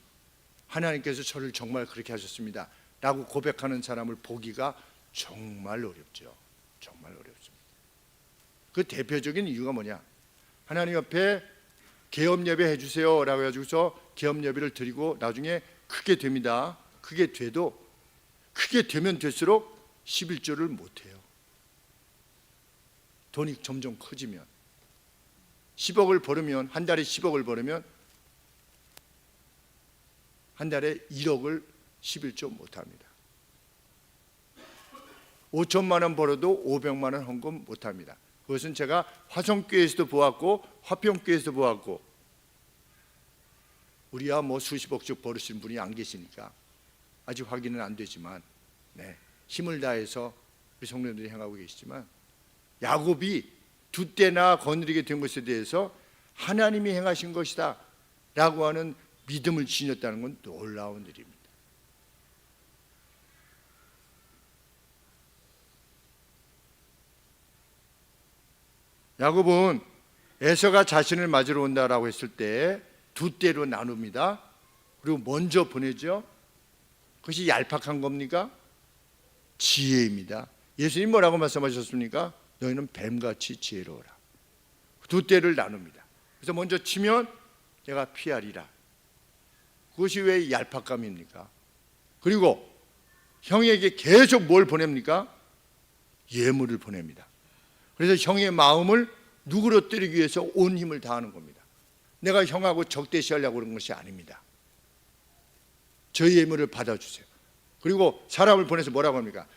하나님께서 저를 정말 그렇게 하셨습니다 라고 고백하는 사람을 보기가 정말 어렵죠. 정말 어렵습니다. 그 대표적인 이유가 뭐냐? 하나님 앞에 계엄 예배 해주세요 라고 해가지고서 계엄 예배를 드리고 나중에 크게 됩니다. 크게 돼도 크게 되면 될수록 11조를 못해요. 돈이 점점 커지면, 10억을 벌으면, 한 달에 10억을 벌으면 한 달에 1억을 11조 못합니다. 5천만 원 벌어도 500만 원 헌금 못합니다. 그것은 제가 화성교회에서도 보았고 화평교회에서도 보았고, 우리야 뭐 수십억씩 벌으신 분이 안 계시니까 아직 확인은 안 되지만, 네, 힘을 다해서 우리 성도들이 행하고 계시지만, 야곱이 두 때나 거느리게 된 것에 대해서 하나님이 행하신 것이다 라고 하는 믿음을 지녔다는 건 놀라운 일입니다. 야곱은 에서가 자신을 맞으러 온다라고 했을 때 두 때로 나눕니다. 그리고 먼저 보내죠. 그것이 얄팍한 겁니까? 지혜입니다. 예수님 뭐라고 말씀하셨습니까? 너희는 뱀같이 지혜로워라. 두 때를 나눕니다. 그래서 먼저 치면 내가 피하리라. 그것이 왜 얄팍감입니까? 그리고 형에게 계속 뭘 보냅니까? 예물을 보냅니다. 그래서 형의 마음을 누그러뜨리기 위해서 온 힘을 다하는 겁니다. 내가 형하고 적대시하려고 그런 것이 아닙니다. 저희 예물을 받아주세요. 그리고 사람을 보내서 뭐라고 합니까?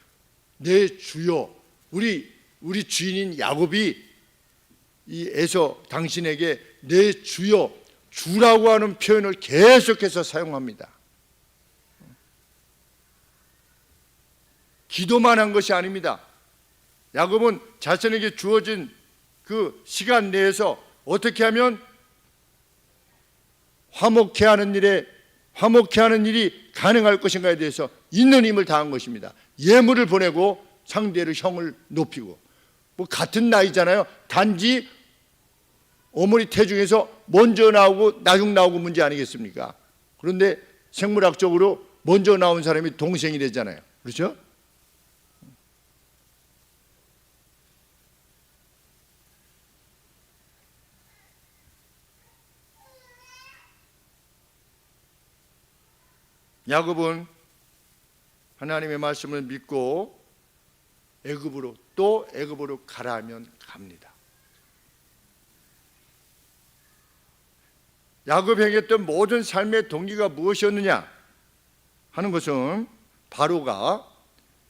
내 주여, 우리 주인인 야곱이 이 에서 당신에게 내 주여, 주라고 하는 표현을 계속해서 사용합니다. 기도만 한 것이 아닙니다. 야곱은 자신에게 주어진 그 시간 내에서 어떻게 하면 화목해 하는 일이 가능할 것인가에 대해서 있는 힘을 다한 것입니다. 예물을 보내고 상대를 형을 높이고, 뭐 같은 나이잖아요. 단지 어머니 태중에서 먼저 나오고 나중 나오고 문제 아니겠습니까? 그런데 생물학적으로 먼저 나온 사람이 동생이 되잖아요. 그렇죠? 야곱은 하나님의 말씀을 믿고 애굽으로 가라 하면 갑니다. 야곱이 행했던 모든 삶의 동기가 무엇이었느냐 하는 것은, 바로가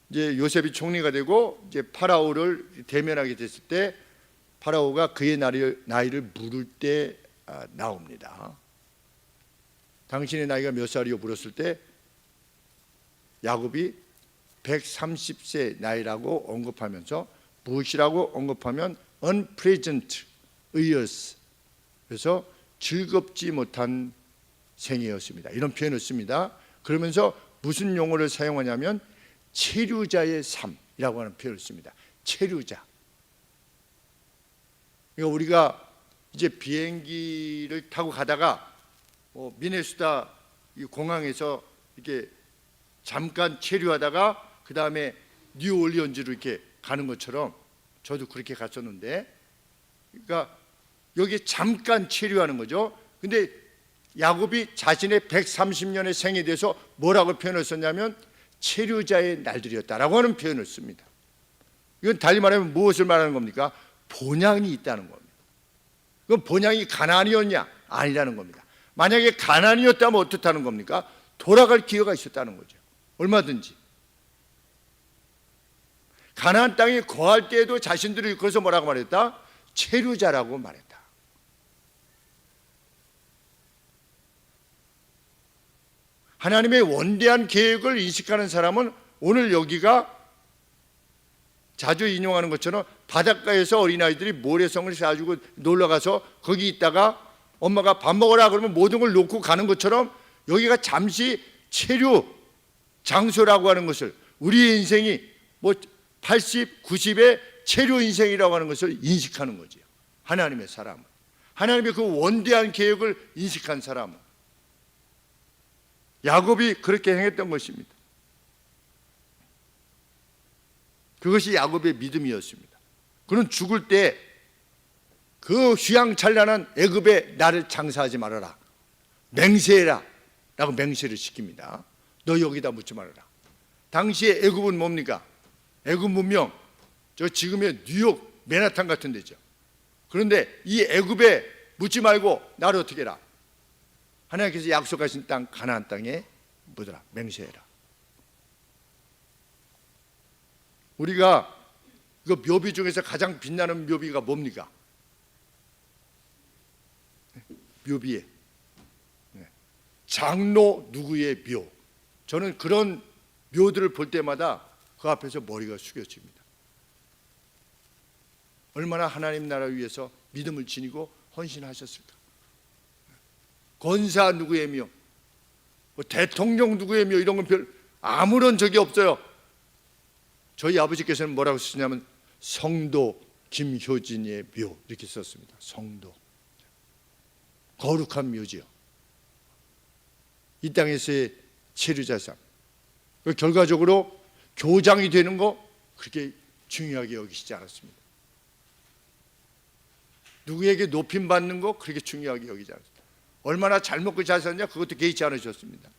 이제 요셉이 총리가 되고 이제 파라오를 대면하게 됐을 때 파라오가 그의 나이를 물을 때 나옵니다. 당신의 나이가 몇 살이요? 물었을 때 야곱이 130세 나이라고 언급하면서, 무엇이라고 언급하면 unpleasant years. 그래서 즐겁지 못한 생이었습니다. 이런 표현을 씁니다. 그러면서 무슨 용어를 사용하냐면 체류자의 삶이라고 하는 표현을 씁니다. 체류자. 그러니까 우리가 이제 비행기를 타고 가다가 미네소타 공항에서 이렇게 잠깐 체류하다가 그 다음에 뉴올리언즈로 이렇게 가는 것처럼 저도 그렇게 갔었는데, 그러니까 여기 잠깐 체류하는 거죠. 근데 야곱이 자신의 130년의 생에 대해서 뭐라고 표현을 썼냐면 체류자의 날들이었다라고 하는 표현을 씁니다. 이건 달리 말하면 무엇을 말하는 겁니까? 본향이 있다는 겁니다. 그럼 본향이 가나안이었냐? 아니라는 겁니다. 만약에 가나안이었다면 어떻다는 겁니까? 돌아갈 기회가 있었다는 거죠. 얼마든지. 가나안 땅에 거할 때에도 자신들이 그래서 뭐라고 말했다? 체류자라고 말했다. 하나님의 원대한 계획을 인식하는 사람은 오늘 여기가 자주 인용하는 것처럼 바닷가에서 어린아이들이 모래성을 쌓아주고 놀러가서 거기 있다가 엄마가 밥 먹으라 그러면 모든 걸 놓고 가는 것처럼 여기가 잠시 체류 장소라고 하는 것을, 우리의 인생이 80, 90의 체류 인생이라고 하는 것을 인식하는 거죠. 하나님의 사람은, 하나님의 그 원대한 계획을 인식한 사람은. 야곱이 그렇게 행했던 것입니다. 그것이 야곱의 믿음이었습니다. 그는 죽을 때 그 휘황찬란한 애굽에 나를 장사하지 말아라, 맹세해라 라고 맹세를 시킵니다. 너 여기다 묻지 말아라. 당시에 애굽은 뭡니까? 애굽 문명, 저 지금의 뉴욕 맨하탄 같은 데죠. 그런데 이 애굽에 묻지 말고 나를 어떻게 해라? 하나님께서 약속하신 땅 가나안 땅에 묻어라, 맹세해라. 우리가 그 묘비 중에서 가장 빛나는 묘비가 뭡니까? 묘비에 장로 누구의 묘. 저는 그런 묘들을 볼 때마다 그 앞에서 머리가 숙여집니다. 얼마나 하나님 나라 위해서 믿음을 지니고 헌신하셨을까. 권사 누구의 묘, 대통령 누구의 묘, 이런 건 별 아무런 적이 없어요. 저희 아버지께서는 뭐라고 쓰냐면 성도 김효진의 묘 이렇게 썼습니다. 성도, 거룩한 묘지요. 이 땅에서의 체류자 삶. 결과적으로 교장이 되는 거 그렇게 중요하게 여기시지 않았습니다. 누구에게 높임 받는 거 그렇게 중요하게 여기지 않았습니다. 얼마나 잘 먹고 잘 사느냐 그것도 개의치 않으셨습니다.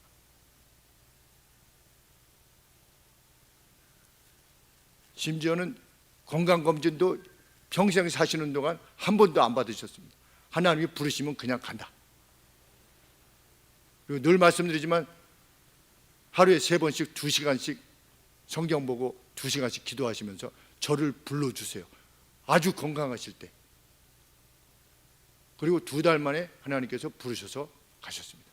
심지어는 건강검진도 평생 사시는 동안 한 번도 안 받으셨습니다. 하나님이 부르시면 그냥 간다. 그리고 늘 말씀드리지만 하루에 3번씩 2시간씩 성경 보고 2시간씩 기도하시면서 저를 불러주세요. 아주 건강하실 때. 그리고 2달 만에 하나님께서 부르셔서 가셨습니다.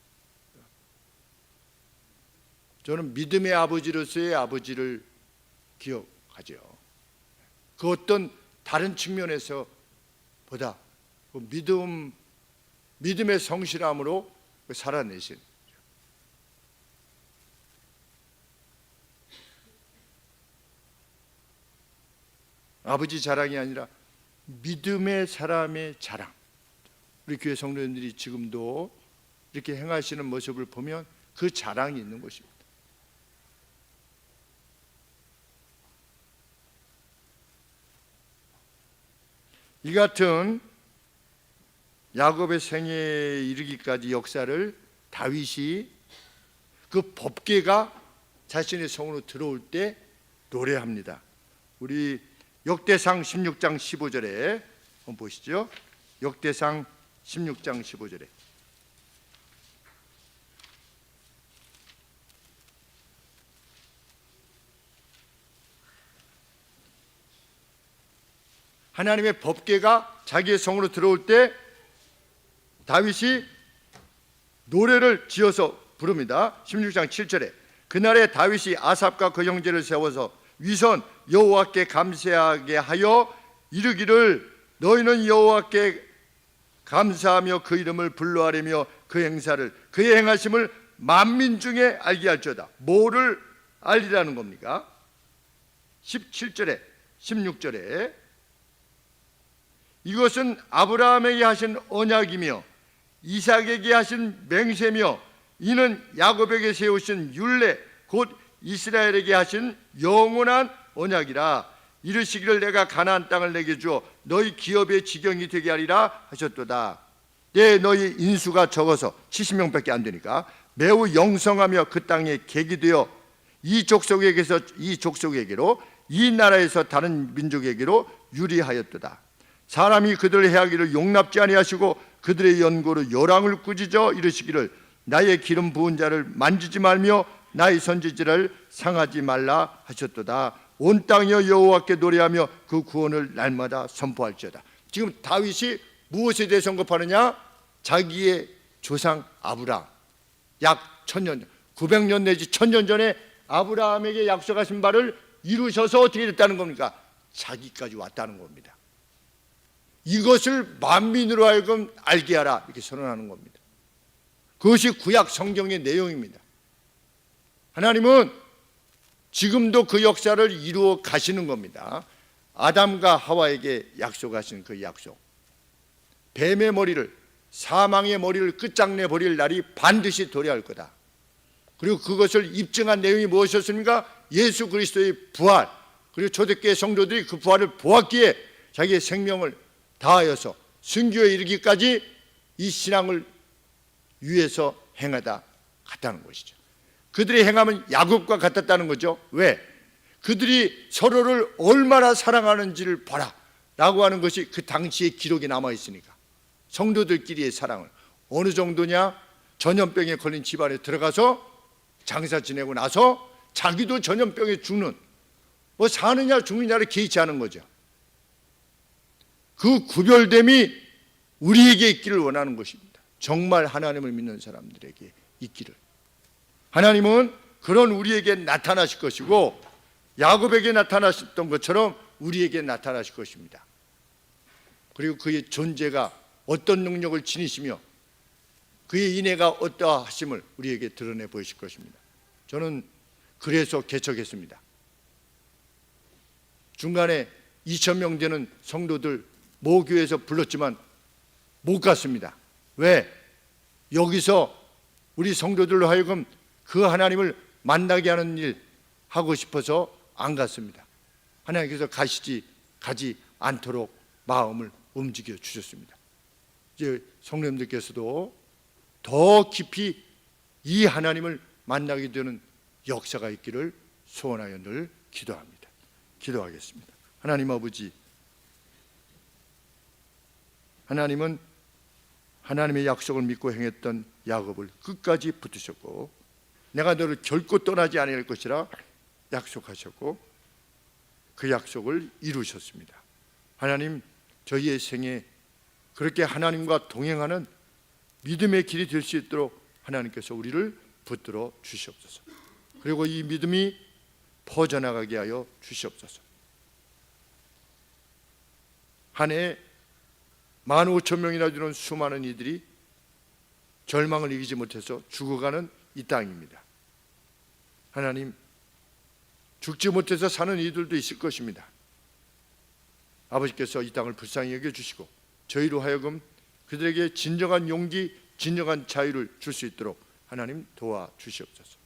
저는 믿음의 아버지로서의 아버지를 기억하죠. 그 어떤 다른 측면에서 보다 믿음의 성실함으로 살아내신, 아버지 자랑이 아니라 믿음의 사람의 자랑. 우리 교회 성도님들이 지금도 이렇게 행하시는 모습을 보면 그 자랑이 있는 것입니다. 이 같은 야곱의 생애에 이르기까지 역사를 다윗이 그 법궤가 자신의 성으로 들어올 때 노래합니다. 우리 역대상 16장 15절에 한번 보시죠. 역대상 16장 15절에 하나님의 법궤가 자기의 성으로 들어올 때 다윗이 노래를 지어서 부릅니다. 16장 7절에 그날에 다윗이 아삽과 그 형제를 세워서 위선 여호와께 감사하게 하여 이르기를 너희는 여호와께 감사하며 그 이름을 불러하려며 그 행사를 그의 행하심을 만민 중에 알게 할지어다. 뭐를 알리라는 겁니까? 17절에 16절에 이것은 아브라함에게 하신 언약이며 이삭에게 하신 맹세며 이는 야곱에게 세우신 율례 곧 이스라엘에게 하신 영원한 언약이라. 이르시기를 내가 가나안 땅을 내게 주어 너희 기업의 지경이 되게 하리라 하셨도다. 너희 인수가 적어서 70명밖에 안 되니까 매우 영성하며 그 땅에 객이 되어 이 족속에게로 이 나라에서 다른 민족에게로 유리하였도다. 사람이 그들을 해하기를 용납지 아니하시고 그들의 연고로 요랑을 꾸짖어 이르시기를 나의 기름 부은 자를 만지지 말며 나의 선지자를 상하지 말라 하셨도다. 온 땅이여 여호와께 노래하며 그 구원을 날마다 선포할지어다. 지금 다윗이 무엇에 대해 선고하느냐? 자기의 조상 아브라함, 약 1000년, 900년 내지 1000년 전에 아브라함에게 약속하신 바를 이루셔서 어떻게 됐다는 겁니까? 자기까지 왔다는 겁니다. 이것을 만민으로 하여금 알게 하라 이렇게 선언하는 겁니다. 그것이 구약 성경의 내용입니다. 하나님은 지금도 그 역사를 이루어 가시는 겁니다. 아담과 하와에게 약속하신 그 약속, 뱀의 머리를, 사망의 머리를 끝장내 버릴 날이 반드시 도래할 거다. 그리고 그것을 입증한 내용이 무엇이었습니까? 예수 그리스도의 부활. 그리고 초대교회 성도들이 그 부활을 보았기에 자기의 생명을 다하여서 순교에 이르기까지 이 신앙을 위해서 행하다 갔다는 것이죠. 그들의 행함은 야곱과 같았다는 거죠. 왜? 그들이 서로를 얼마나 사랑하는지를 봐라 라고 하는 것이 그 당시의 기록이 남아있으니까. 성도들끼리의 사랑을 어느 정도냐? 전염병에 걸린 집안에 들어가서 장사 지내고 나서 자기도 전염병에 죽는, 뭐 사느냐 죽느냐를 개의치 않은 거죠. 그 구별됨이 우리에게 있기를 원하는 것입니다. 정말 하나님을 믿는 사람들에게 있기를. 하나님은 그런 우리에게 나타나실 것이고 야곱에게 나타나셨던 것처럼 우리에게 나타나실 것입니다. 그리고 그의 존재가 어떤 능력을 지니시며 그의 인애가 어떠하심을 우리에게 드러내 보이실 것입니다. 저는 그래서 개척했습니다. 중간에 2000명 되는 성도들 모교에서 불렀지만 못 갔습니다. 왜? 여기서 우리 성도들로 하여금 그 하나님을 만나게 하는 일 하고 싶어서 안 갔습니다. 하나님께서 가지 않도록 마음을 움직여 주셨습니다. 이제 성도님들께서도 더 깊이 이 하나님을 만나게 되는 역사가 있기를 소원하여 늘 기도합니다. 기도하겠습니다. 하나님 아버지, 하나님은 하나님의 약속을 믿고 행했던 야곱을 끝까지 붙드셨고 내가 너를 결코 떠나지 아니할 것이라 약속하셨고 그 약속을 이루셨습니다. 하나님, 저희의 생에 그렇게 하나님과 동행하는 믿음의 길이 될 수 있도록 하나님께서 우리를 붙들어 주시옵소서. 그리고 이 믿음이 퍼져나가게 하여 주시옵소서. 한 해 15,000명이나 되는 수많은 이들이 절망을 이기지 못해서 죽어가는 이 땅입니다. 하나님, 죽지 못해서 사는 이들도 있을 것입니다. 아버지께서 이 땅을 불쌍히 여겨주시고 저희로 하여금 그들에게 진정한 용기, 진정한 자유를 줄 수 있도록 하나님 도와주시옵소서.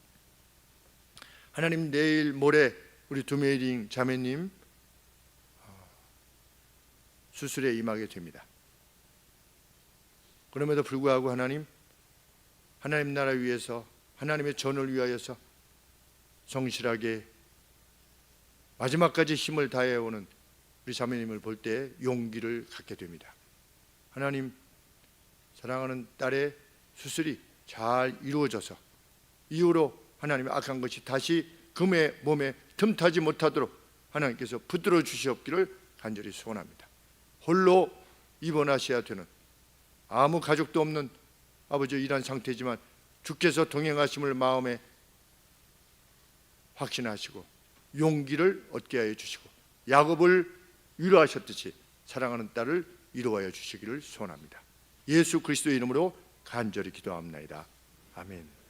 하나님, 내일 모레 우리 두메이링 자매님 수술에 임하게 됩니다. 그럼에도 불구하고 하나님 나라 위해서 하나님의 전을 위하여서 성실하게 마지막까지 힘을 다해오는 우리 자매님을 볼 때 용기를 갖게 됩니다. 하나님, 사랑하는 딸의 수술이 잘 이루어져서 이후로 하나님의 악한 것이 다시 그의 몸에 틈타지 못하도록 하나님께서 붙들어 주시옵기를 간절히 소원합니다. 홀로 입원하셔야 되는 아무 가족도 없는 아버지 이런 상태지만 주께서 동행하심을 마음에 확신하시고 용기를 얻게 하여 주시고 야곱을 위로하셨듯이 사랑하는 딸을 이루어야 주시기를 소원합니다. 예수 그리스도의 이름으로 간절히 기도합니다. 아멘.